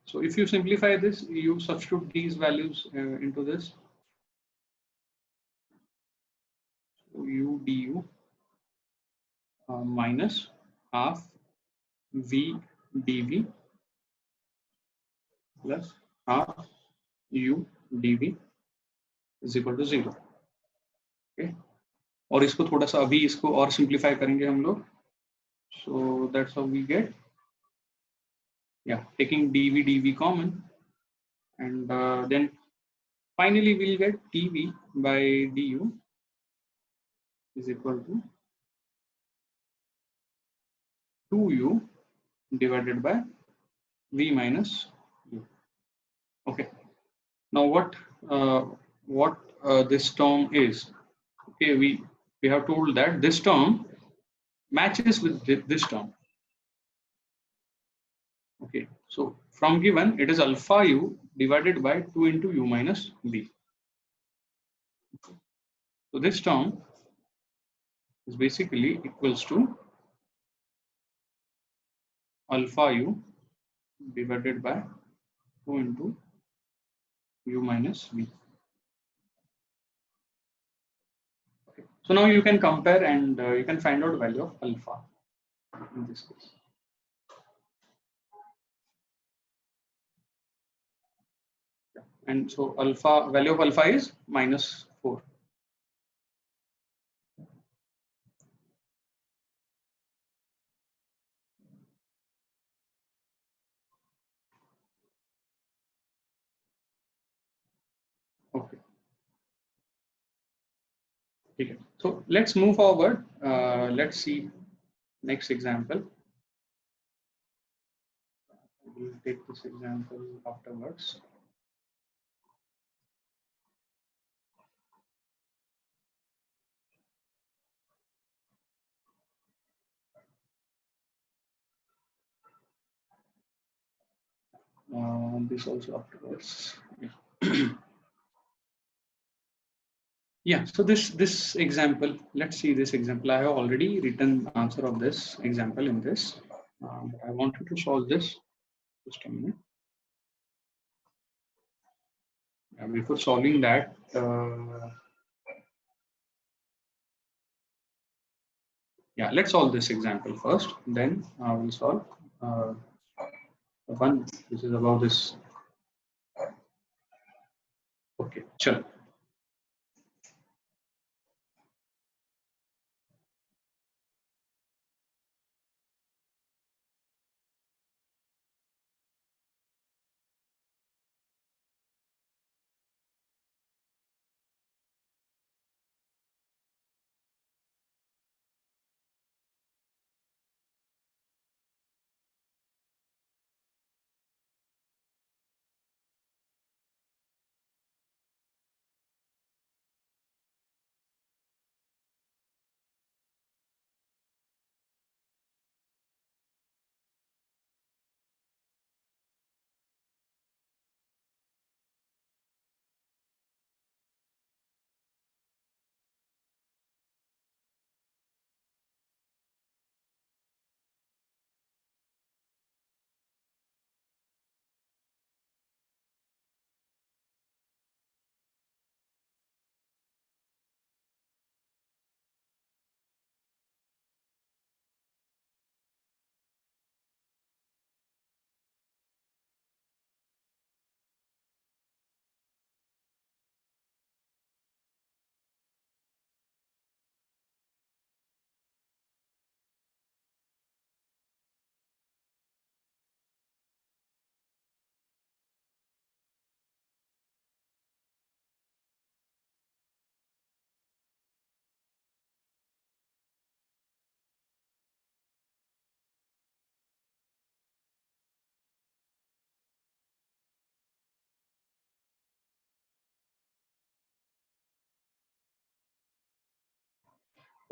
So if you simplify this, you substitute these values into this. So u du minus half v dv plus half u dv is equal to 0. Okay, और इसको थोड़ा सा अभी इसको और simplify करेंगे हम लोग. So that's how we get yeah, taking dv common, and then finally we'll get dv by du is equal to 2u divided by v minus u. Okay. Now what this term is? Okay, we have told that this term matches with this term. Okay, so from given it is alpha u divided by 2 into u minus v. So this term is basically equals to alpha u divided by 2 into u minus v. Okay. So now you can compare and you can find out value of alpha in this case. And so alpha value of alpha is minus 4. Okay. Okay. So let's move forward. Let's see next example. We'll take this example afterwards. This also afterwards. Yeah. Yeah, so this example, let's see this example. I have already written the answer of this example in this, but I wanted to solve this. Just a minute. Before solving that, yeah, let's solve this example first. Then we'll solve one which is about this. Okay, sure.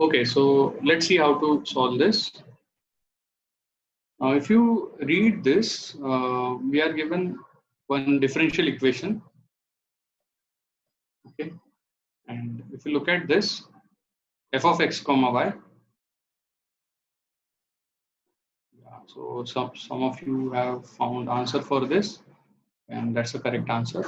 Okay, so let's see how to solve this. If you read this, we are given one differential equation. Okay, and if you look at this, f of x comma y. Yeah, so some of you have found answer for this, and that's the correct answer.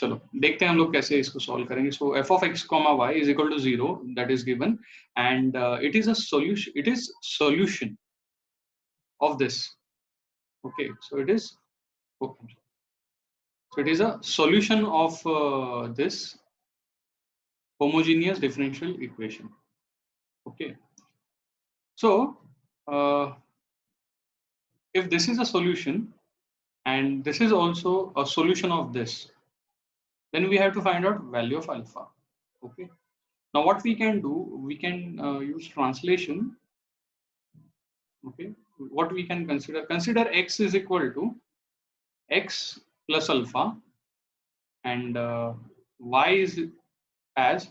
चलो देखते हैं हम लोग कैसे इसको solve करेंगे. So f of x comma y is equal to 0, that is given, and it is a solution. It is solution of this. Okay, so it is. Okay. So it is a solution of this homogeneous differential equation. Okay. So if this is a solution and this is also a solution of this, then we have to find out value of alpha. Okay. Now what we can do, we can use translation. Okay. What we can consider x is equal to x plus alpha, and y is as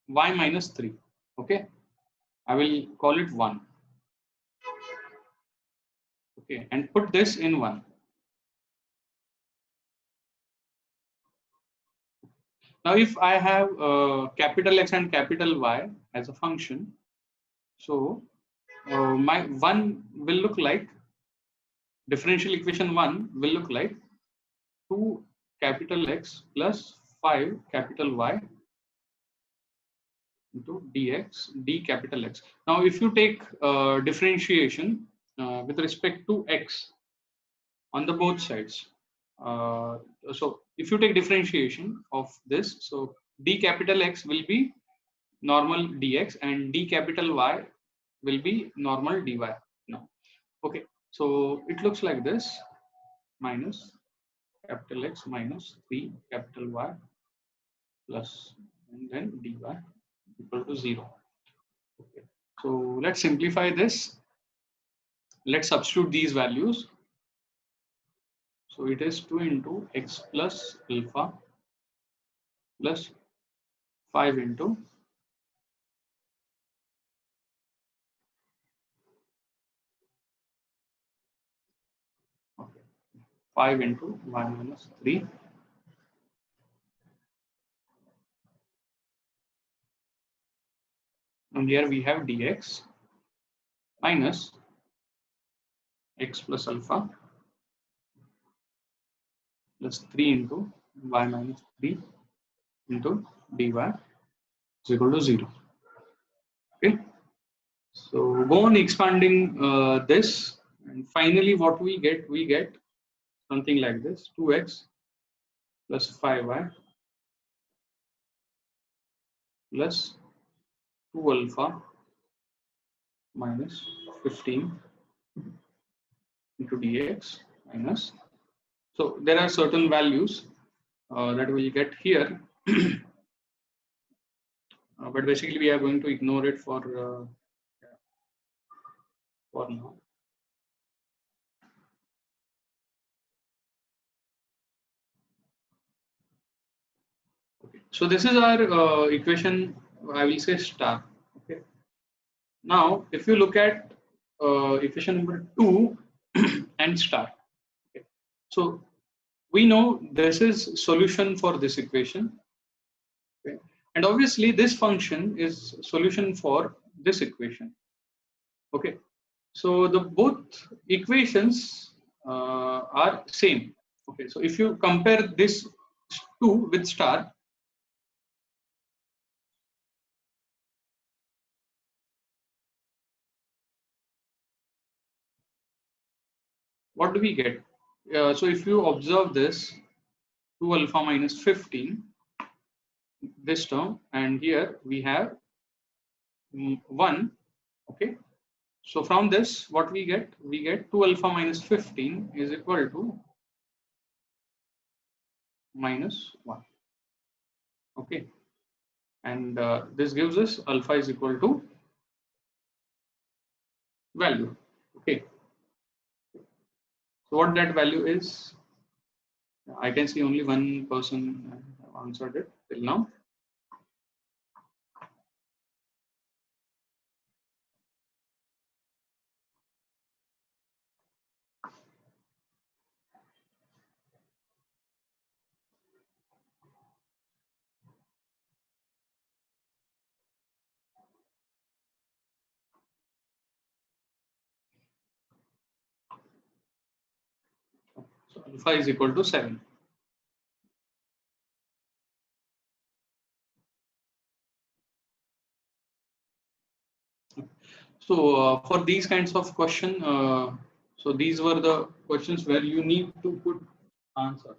y minus 3. Okay. I will call it 1. Okay. And put this in 1. Now, if I have capital X and capital Y as a function, so my 1 will look like, differential equation 1 will look like 2 capital X plus 5 capital Y into dx d capital X. Now, if you take differentiation with respect to x on the both sides, so if you take differentiation of this, so d capital X will be normal dx and d capital Y will be normal dy. Now, okay, so it looks like this: minus capital X minus 3 capital Y plus, and then dy equal to 0. Okay, so let's simplify this. Let's substitute these values. So it is 2 into x plus alpha plus 5 into 5 into y minus 3 and here we have dx minus x plus alpha plus 3 into y minus 3 into dy is equal to 0. Okay, so go on expanding this, and finally what we get something like this: 2x plus 5y plus 2 alpha minus 15 into dx minus. So there are certain values that we'll get here, but basically we are going to ignore it for now. Okay. So this is our equation, I will say star. Okay. Now, if you look at equation number 2 and star. Okay. So we know this is solution for this equation. Okay. And obviously this function is solution for this equation. Okay. So the both equations are same. Okay. So if you compare this 2 with star, what do we get? So if you observe this 2 alpha minus 15, this term, and here we have 1. Okay, so from this what we get 2 alpha minus 15 is equal to minus 1. Okay, and this gives us alpha is equal to value. Okay, so what that value is, I can see only one person answered it till now. So alpha is equal to 7. So for these kinds of question, so these were the questions where you need to put answer.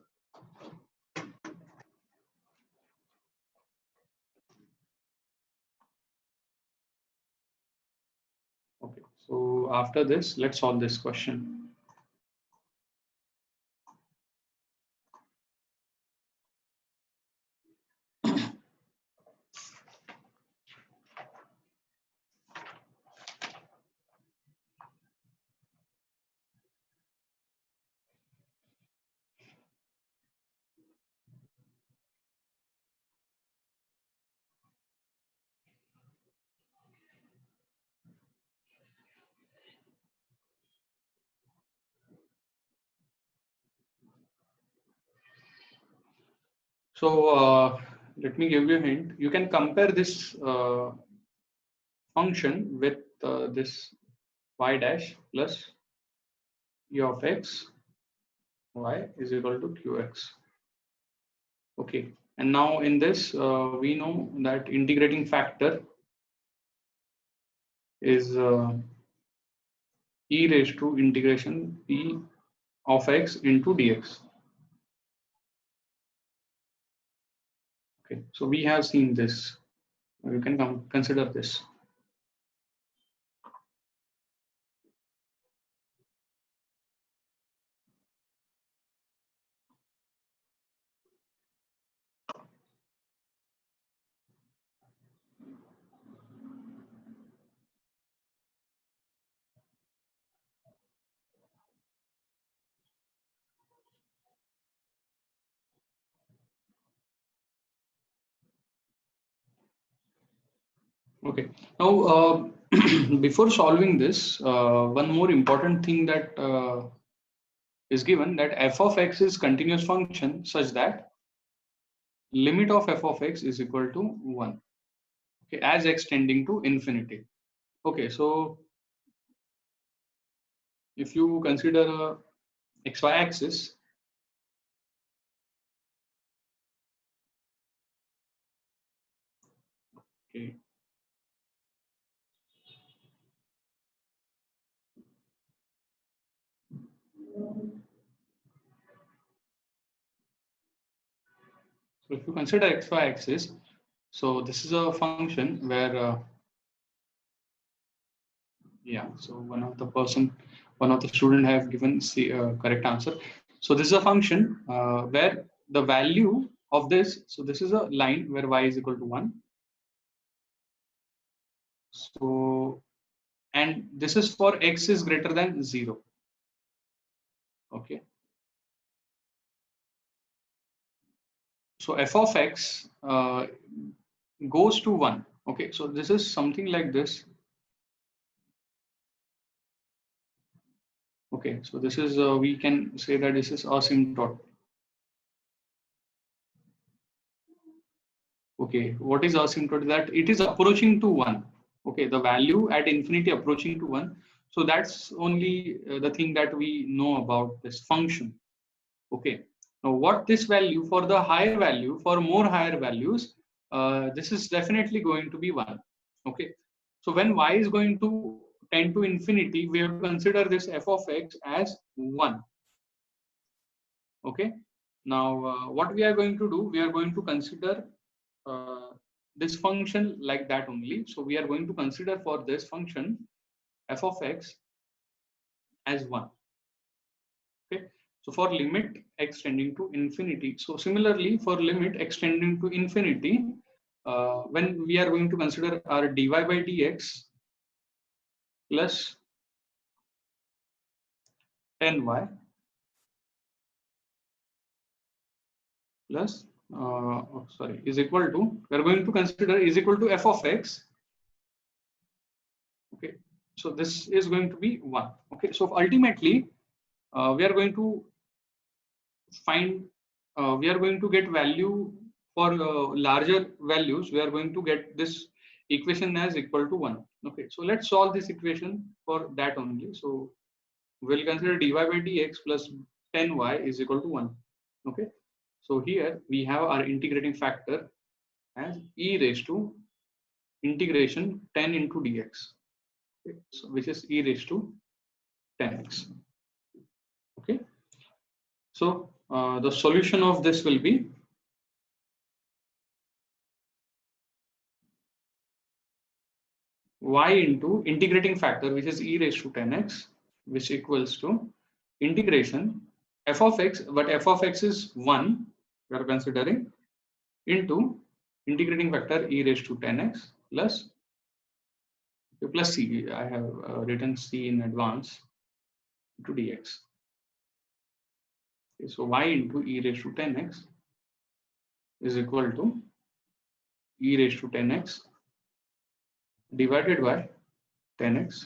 So after this, let's solve this question. So let me give you a hint. You can compare this function with this y dash plus e of x y is equal to qx. Okay, and now in this we know that integrating factor is e raised to integration p of x into dx. Okay, so we have seen this. You can consider this. Okay, now before solving this, one more important thing that is given, that f of x is continuous function such that limit of f of x is equal to 1, okay, as x tending to infinity. Okay, so if you consider a xy axis, okay, so if you consider xy axis, so this is a function where yeah, so one of the student have given the correct answer. So this is a function where the value of this, so this is a line where y is equal to 1. So, and this is for x is greater than 0. Okay. So f of x goes to 1. Okay, so this is something like this. Okay, so this is we can say that this is asymptote. Okay, what is asymptote? That it is approaching to 1. Okay, the value at infinity approaching to 1. So that's only the thing that we know about this function. Okay, now what this value for the higher value, for more higher values, this is definitely going to be 1. Okay, so when y is going to tend to infinity, we have to consider this f of x as 1. Okay, now what we are going to do, we are going to consider this function like that only. So we are going to consider for this function f of x as 1. Okay, so for limit x tending to infinity, so similarly for limit x tending to infinity, when we are going to consider our dy by dx plus 10y plus is equal to, we are going to consider is equal to f of x. Okay, so this is going to be 1. Okay, so ultimately we are going to find, we are going to get value for larger values. We are going to get this equation as equal to 1. Okay, so let's solve this equation for that only. So we'll consider dy by dx plus 10y is equal to 1. Okay, so here we have our integrating factor as e raised to integration 10 into dx, okay, so which is e raised to 10x. Okay, so the solution of this will be y into integrating factor, which is e raised to 10x, which equals to integration f of x, but f of x is 1, we are considering, into integrating factor e raised to 10x plus c. I have written c in advance, to dx. Okay, so y into e raised to 10x is equal to e raised to 10x divided by 10x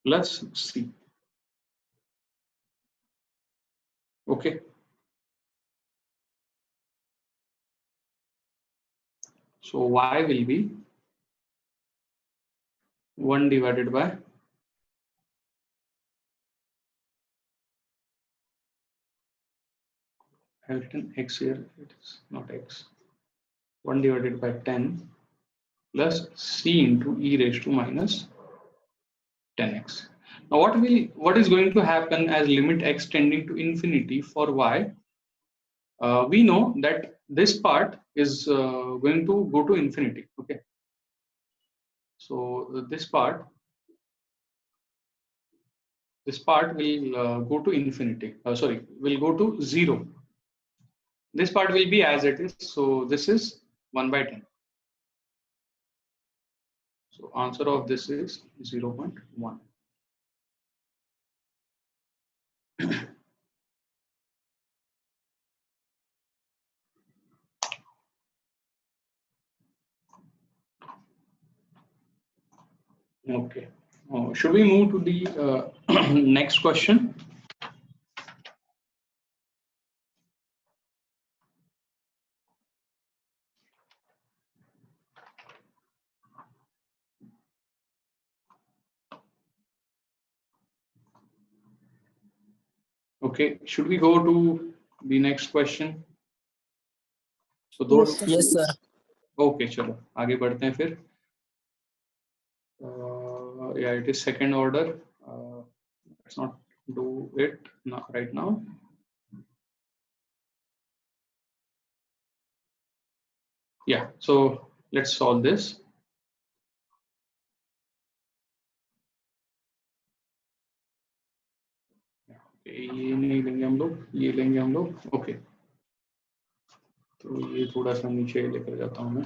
plus c. Okay. So y will be 1 divided by I have written x here, it is not x. 1 divided by 10 plus c into e raised to minus 10x. Now what is going to happen as limit x tending to infinity for y? We know that this part is going to go to infinity. Okay. So this part will go to infinity. Will go to 0. This part will be as it is. So this is 1 by 10. So answer of this is 0.1. Okay. Should we move to the next question? Okay. Should we go to the next question? So those.
Yes, sir.
Okay, चलो आगे बढ़ते हैं फिर. Yeah, it is second order. Let's not do it right now. Yeah, so let's solve this. ये नहीं लेंगे हम लोग, ये लेंगे हम लोग. ओके, तो ये थोड़ा सा नीचे लेकर जाता हूँ मैं.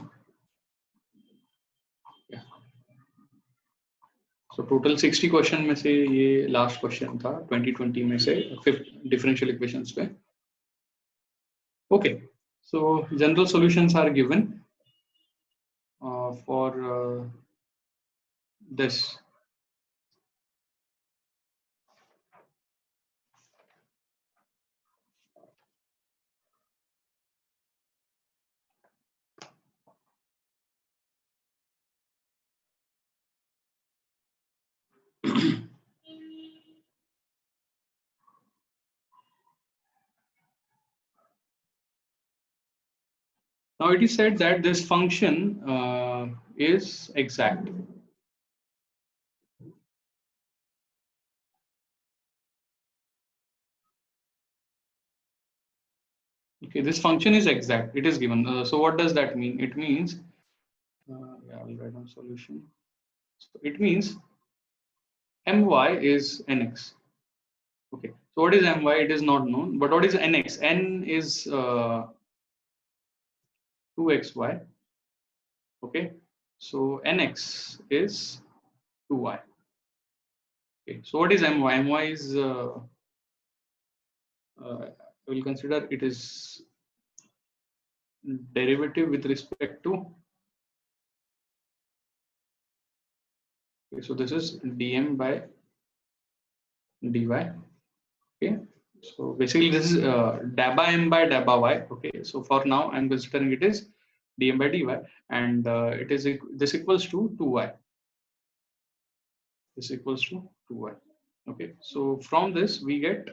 So total 60 क्वेश्चन में से ये लास्ट क्वेश्चन था 2020 में से 5th differential equations पे. Okay, so general solutions are given for this. Now it is said that this function is exact. Okay, this function is exact. It is given. So what does that mean? It means, yeah, I'll write down solution. So it means my is nx. Okay. So what is my? It is not known. But what is nx? N is 2xy. Okay. So nx is 2y. Okay. So what is my? My is I will consider it is derivative with respect to. Okay, so this is dm by dy. Okay, so basically this is dabba m by dabba y. Okay, so for now I'm considering it is dm by dy, and it is this equals to 2y. This equals to 2y. Okay, so from this we get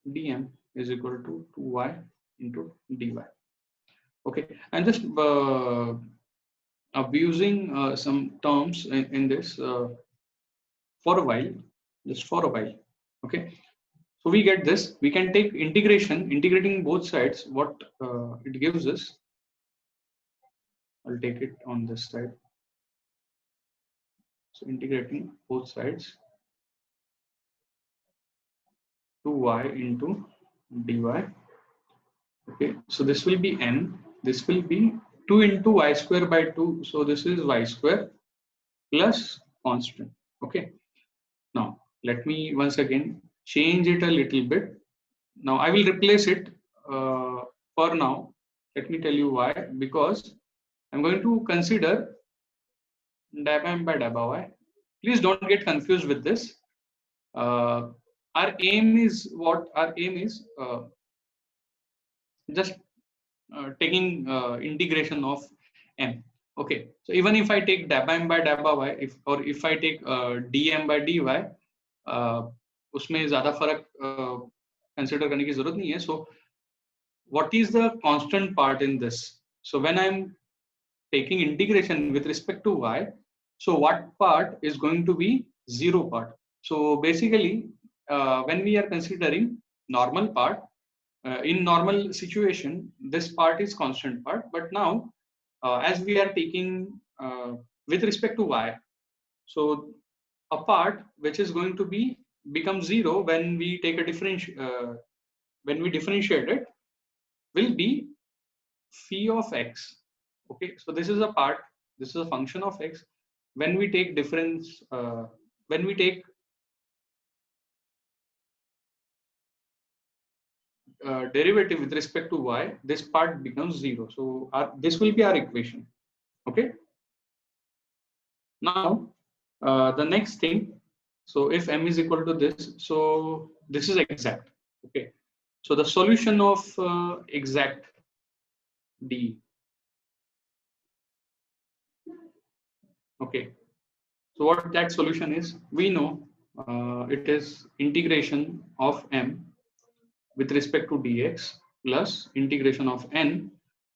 dm is equal to 2y into dy. Okay, and just abusing some terms in this for a while, just for a while. Okay, so we get this. We can take integrating both sides. What it gives us, I'll take it on this side. So integrating both sides, 2y into dy. Okay, so this will be n. This will be 2 into y square by 2. So this is y square plus constant. Okay. Now let me once again change it a little bit. Now I will replace it for now. Let me tell you why. Because I'm going to consider dabba m by dabba y. Please don't get confused with this. Our aim is what? Our aim is just taking integration of m. Okay, so even if I take dabba m by dabba y, if I take dm by dy, उसमें ज़्यादा फर्क consider करने की ज़रूरत नहीं है. So what is the constant part in this? So when I'm taking integration with respect to y, so what part is going to be zero part? So basically, when we are considering normal part, in normal situation, this part is constant part. But now, as we are taking with respect to y, so a part which is going to be become zero when we take a when we differentiate it will be phi of x. Okay, so this is a part. This is a function of x. When we take difference, when we take derivative with respect to y, this part becomes zero. So this will be our equation. Okay. Now the next thing. So if m is equal to this, so this is exact. Okay. So the solution of exact d. Okay. So what that solution is, we know it is integration of m with respect to dx plus integration of n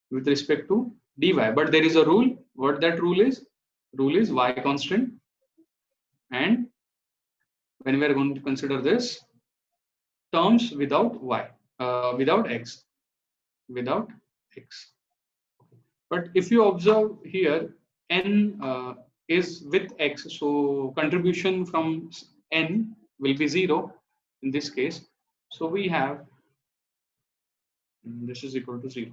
with respect to dy. But there is a rule. What that rule is? Rule is y constant. And when we are going to consider this, terms without y, without x. But if you observe here, n is with x, so contribution from n will be 0 in this case. So we have this is equal to 0.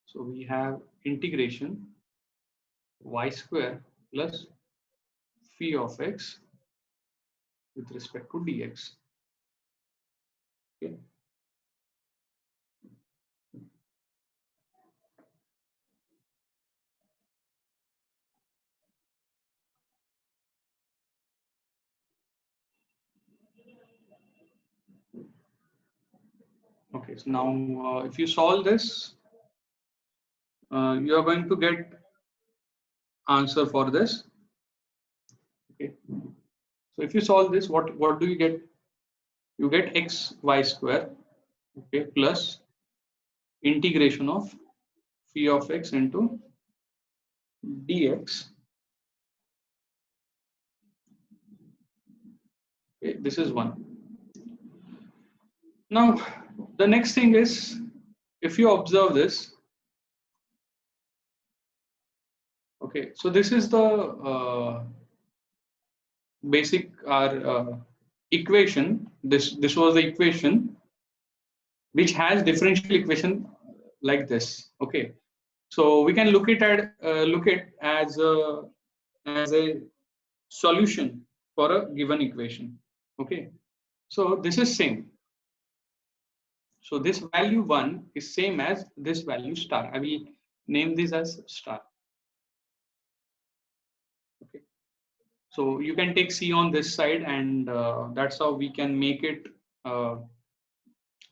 So we have integration y square plus phi of x with respect to dx. Okay. Okay, so now if you solve this, you are going to get answer for this. Okay, so if you solve this, what do you get? You get x y square, okay, plus integration of phi of x into dx. Okay, this is one. Now the next thing is, if you observe this, okay, so this is the basic equation. This was the equation which has differential equation like this. Okay, so we can look it as a solution for a given equation. Okay, so this is same. So this value 1 is same as this value star. I will name this as star. Okay, so you can take C on this side, and that's how we can make it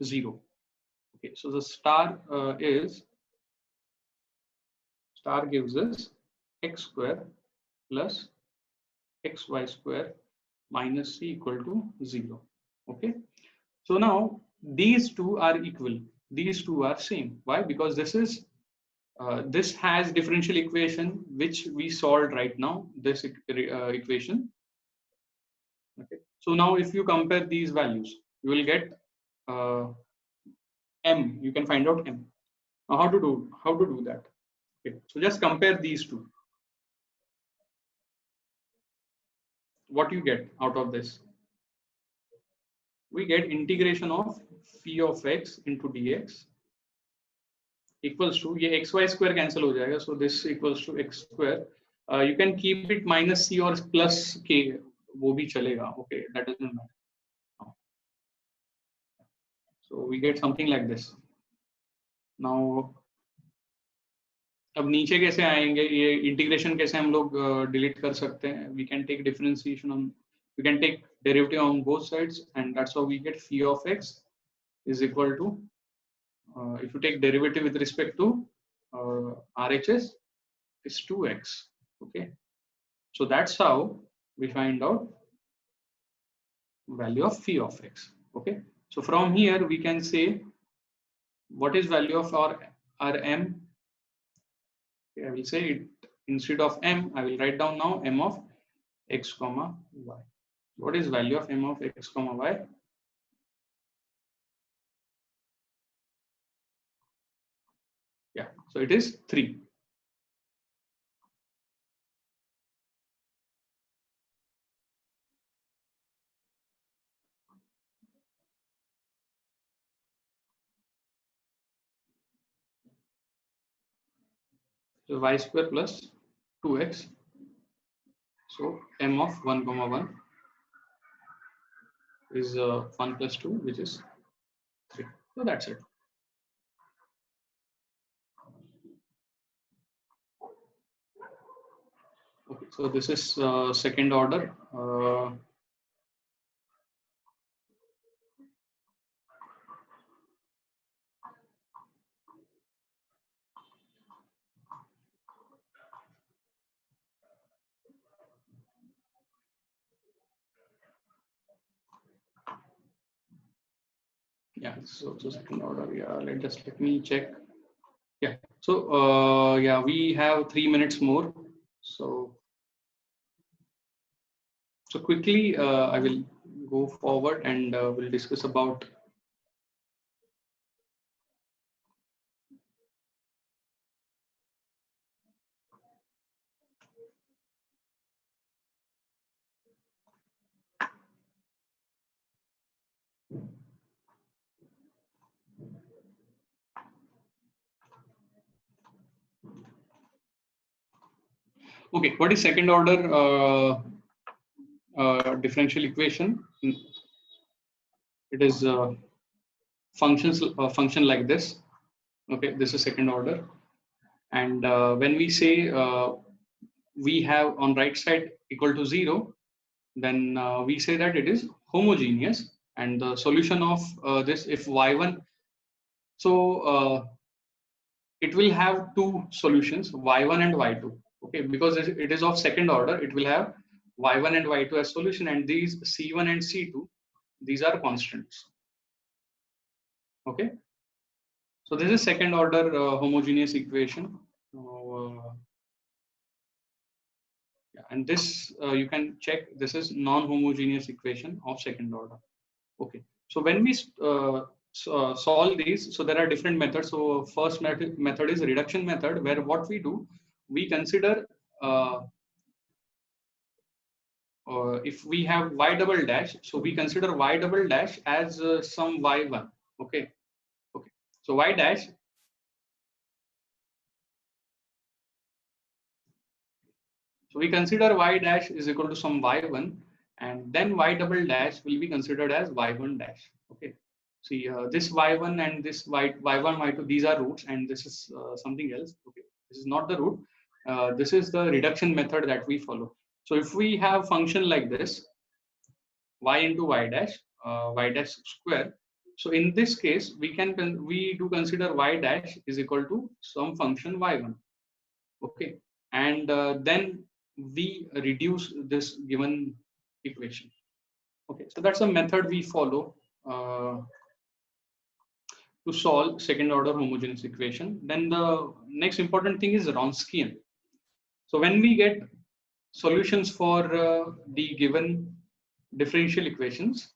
0. Okay, so the star gives us x square plus xy square minus c equal to 0. Okay, so now these two are equal. These two are same. Why? Because this is this has differential equation which we solved right now. This equation. Okay, so now if you compare these values, you will get m. You can find out m. Now how to do that? Okay, so just compare these two. what you get out of this? We get integration of phi of x into dx equals to, ये xy square cancel हो जाएगा, so this equals to x square. You can keep it minus c or plus k, वो भी चलेगा, okay, that doesn't matter. So we get something like this. Now अब नीचे कैसे आएंगे, ये इंटीग्रेशन कैसे हम लोग डिलीट कर सकते हैं? We can take differentiation on, we can take derivative on both sides, and that's how we get phi of x is equal to, if you take derivative with respect to RHS, is 2x. Okay, so that's how we find out value of phi of x. Okay, so from here we can say what is value of our m. Okay, I will say it instead of m, I will write down now m of x comma y. What is value of m of x comma y? Yeah, so it is 3. So y square plus 2x. So m of 1 comma 1 is 1 plus 2, which is 3. So that's it. Okay, so this is second order. Yeah, this is also second order. Yeah, let me check. Yeah, so yeah, we have 3 minutes more. So quickly, I will go forward and we'll discuss about okay, what is second order differential equation? It is function like this. Okay, this is second order, and when we say we have on right side equal to 0, then we say that it is homogeneous, and the solution of this, if y1, so it will have two solutions, y1 and y2. Okay, because it is of second order, it will have y1 and y2 as solution, and these c1 and c2, these are constants. Okay, so this is second order homogeneous equation. Yeah, and this you can check, this is non-homogeneous equation of second order. Okay, so when we solve these, so there are different methods. So first method is reduction method, where what we do, we consider if we have y double dash, so we consider y double dash as some y1. Okay, okay, so y dash, so we consider y dash is equal to some y1, and then y double dash will be considered as y1 dash. Okay, see this y1 and this y1 y2, these are roots, and this is something else. Okay, this is not the root. This is the reduction method that we follow. So if we have function like this, y into y dash square, so in this case we do consider y dash is equal to some function y1. Okay, and then we reduce this given equation. Okay, so that's a method we follow to solve second order homogeneous equation. Then the next important thing is Wronskian. So when we get solutions for the given differential equations,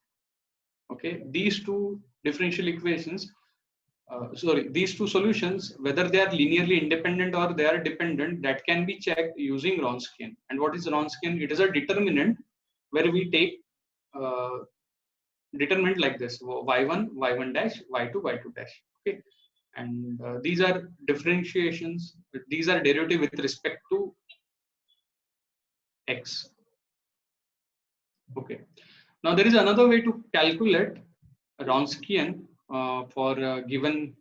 okay, these two differential equations, these two solutions, whether they are linearly independent or they are dependent, that can be checked using Wronskian. And what is Wronskian? It is a determinant where we take determinant like this: y1, y1 dash, y2, y2 dash. Okay, and these are differentiations. These are derivative with respect to x. Okay. Now there is another way to calculate Wronskian for given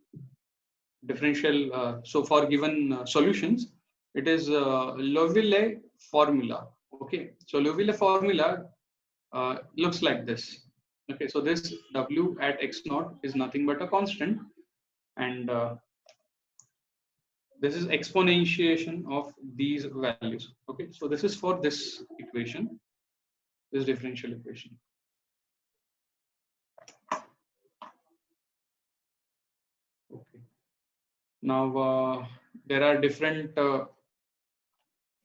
differential. So for given solutions, it is Liouville formula. Okay. So Liouville formula looks like this. Okay. So this w at x naught is nothing but a constant, and this is exponentiation of these values. Okay. So this is for this equation, this differential equation. Okay. Now there are different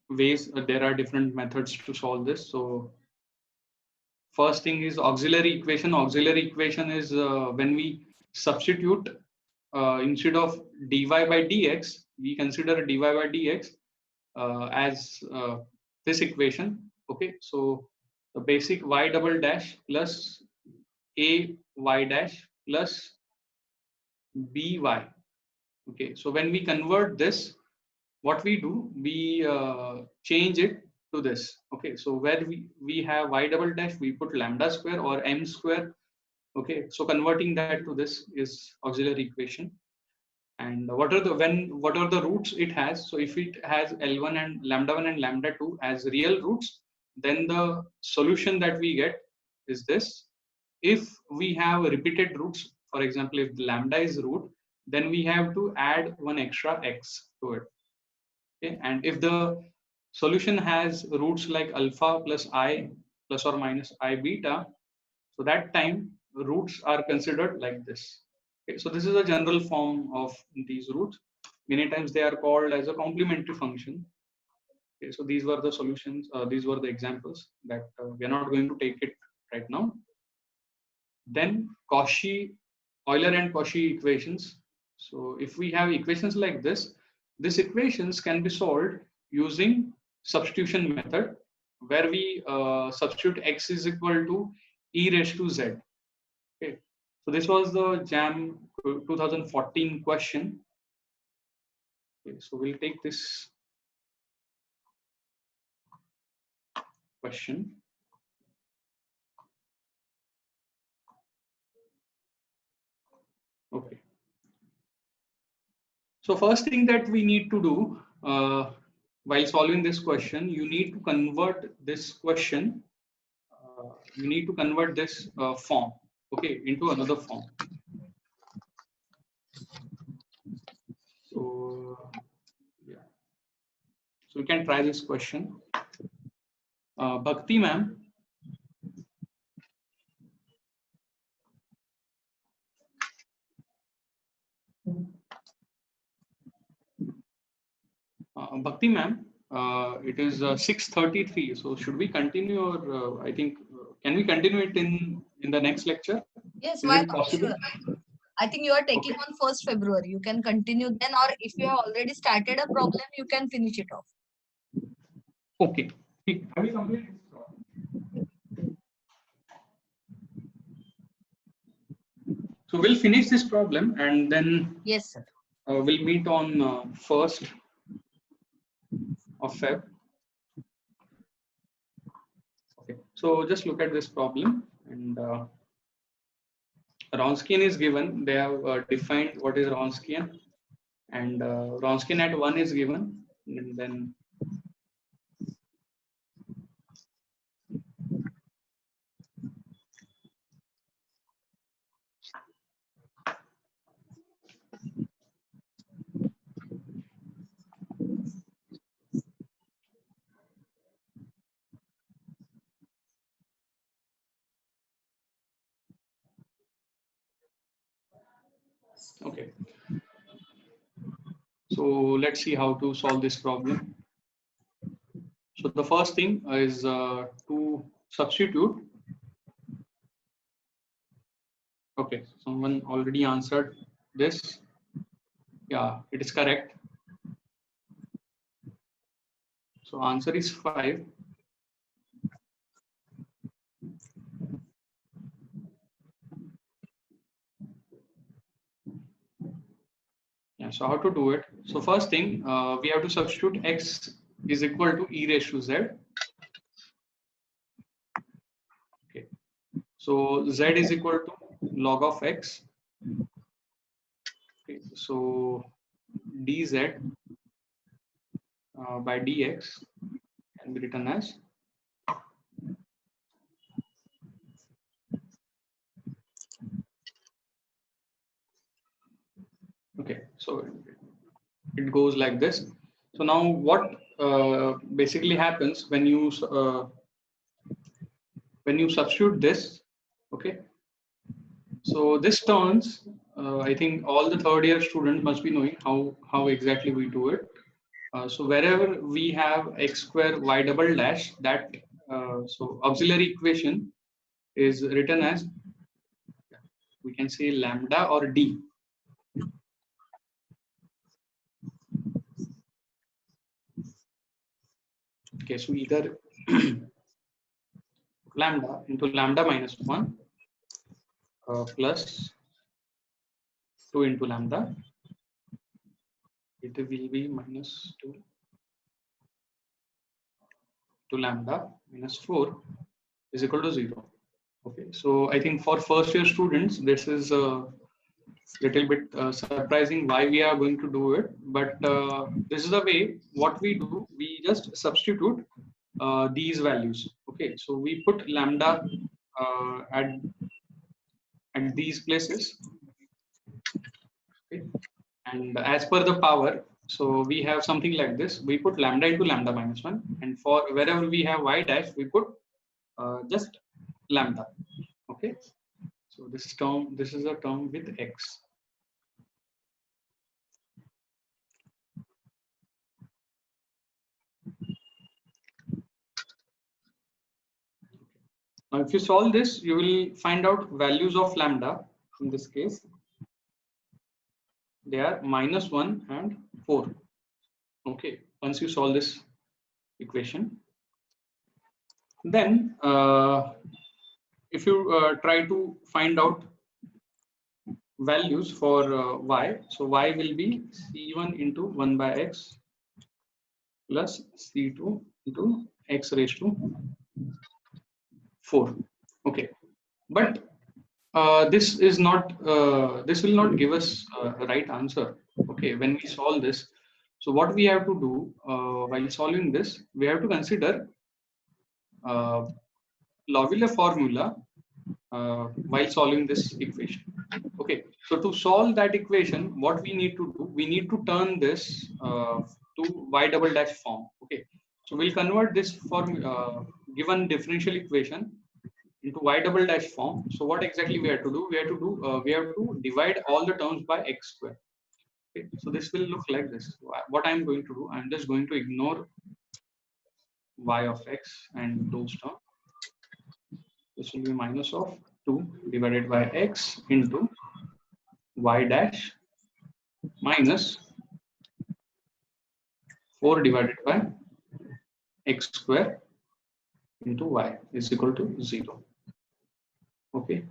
ways. There are different methods to solve this. So first thing is auxiliary equation. Auxiliary equation is when we substitute instead of dy by dx, we consider dy by dx as this equation. Okay, so the basic y double dash plus a y dash plus by. Okay, so when we convert this, what we do, we change it to this. Okay, so where we have y double dash, we put lambda square or m square. Okay, so converting that to this is auxiliary equation. And what are the roots it has? So if it has L1 and lambda 1 and lambda 2 as real roots, then the solution that we get is this. If we have repeated roots, for example, if lambda is root, then we have to add one extra x to it. Okay, and if the solution has roots like alpha plus I plus or minus I beta, so that time roots are considered like this. Okay, so this is a general form of these roots. Many times they are called as a complementary function. Okay, so these were the solutions. These were the examples that we are not going to take it right now. Then Cauchy, Euler and Cauchy equations. So if we have equations like this, these equations can be solved using substitution method, where we substitute x is equal to e raised to z. Okay, so this was the JAM 2014 question. Okay, so we'll take this question. Okay. So first thing that we need to do while solving this question, you need to convert this question. You need to convert this form, okay, into another form. So yeah, so we can try this question. Bhakti ma'am. Bhakti ma'am, it is 6:33. So should we continue, or I think can we continue it in the next lecture?
Yes,
Is
why
it
not?
possible?
Sure. I think you are taking on 1st February. You can continue then, or if you have already started a problem, you can finish it off.
Okay. Have you completed this problem? So we'll finish this problem and then
Yes, sir.
we'll meet on 1st of Feb. Okay. So just look at this problem, and Wronskian is given. They have defined what is Wronskian, and Wronskian at 1 is given, and then okay. So let's see how to solve this problem. So the first thing is to substitute. Okay, someone already answered this. Yeah, it is correct. So answer is 5. So how to do it? So first thing, we have to substitute x is equal to e raised to z. Okay. So z is equal to log of x. Okay. So dz by dx can be written as okay. So it goes like this. So now what basically happens when you substitute this, okay? So this turns, I think all the third year students must be knowing how exactly we do it. So wherever we have x square y double dash, that so auxiliary equation is written as, we can say lambda or d. Okay, so either lambda into lambda minus 1 plus 2 into lambda, it will be minus 2 to lambda minus 4 is equal to 0. Okay, so I think for first year students, this is a little bit surprising why we are going to do it, but this is the way what we do. We just substitute these values. Okay, so we put lambda at these places. Okay, and as per the power, so we have something like this. We put lambda into lambda minus 1, and for wherever we have y dash, we put just lambda. Okay, so this is a term with x. Now if you solve this, you will find out values of lambda. In this case, they are minus 1 and 4. Okay, once you solve this equation, then if you try to find out values for y, so y will be c1 into 1 by x plus c2 into x raised to 4. Okay, but this is not this will not give us a right answer. Okay, when we solve this, so what we have to do while solving this, we have to consider Lagrange formula while solving this equation. Okay, so to solve that equation, what we need to do, we need to turn this to y double dash form. Okay, so we'll convert this given differential equation into y double dash form. So what exactly we have to do? We have to divide all the terms by x square. Okay, so this will look like this. What I'm going to do, I'm just going to ignore y of x and those terms. This will be minus of 2 divided by x into y dash minus 4 divided by x square into y is equal to 0. Okay.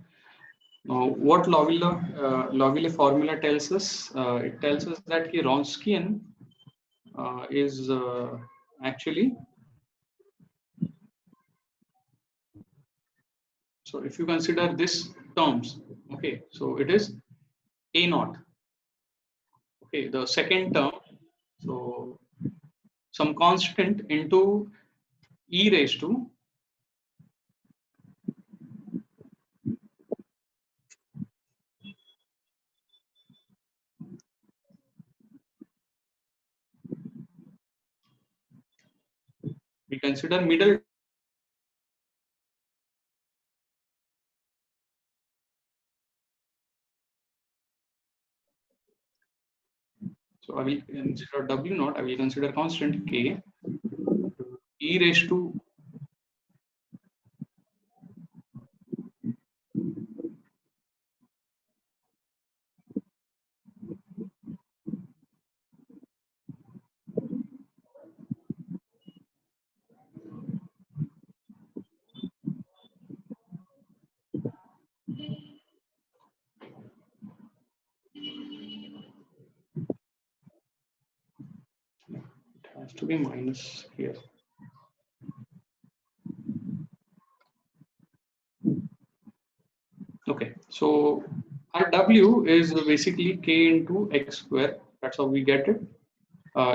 Now, what Lagrange formula tells us? It tells us that Wronskian is actually, so if you consider this terms, okay, so it is a naught. Okay, the second term, so some constant into e raised to we consider middle. So I will consider W naught, I will consider constant K e raised to to be minus here. Okay, so our W is basically K into X square. That's how we get it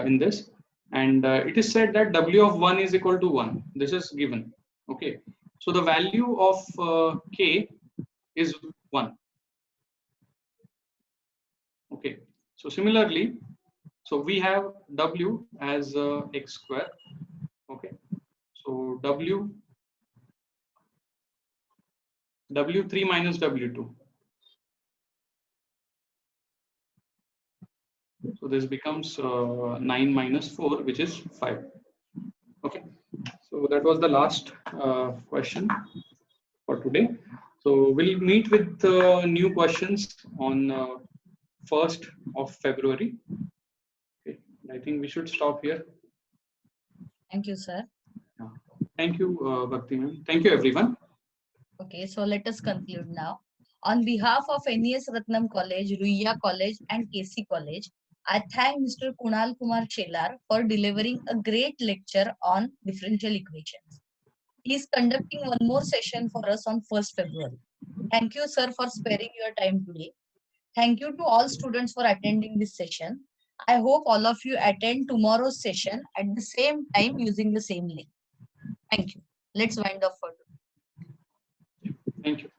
in this. And it is said that W of 1 is equal to 1. This is given. Okay, so the value of K is 1. Okay, so similarly, so we have W as X square. Okay, so W3 minus W2. So this becomes 9 minus 4, which is 5. Okay, so that was the last question for today. So we'll meet with new questions on 1st of February. Okay, I think we should stop here.
Thank you, sir.
Thank you, Bhakti ma'am. Thank you, everyone.
Okay, so let us conclude now. On behalf of NES Ratnam College, Ruia College, and KC College, I thank Mr. Kunal Kumar Shelar for delivering a great lecture on differential equations. He is conducting one more session for us on 1st February. Thank you, sir, for sparing your time today. Thank you to all students for attending this session. I hope all of you attend tomorrow's session at the same time using the same link. Thank you. Let's wind up for today.
Thank you.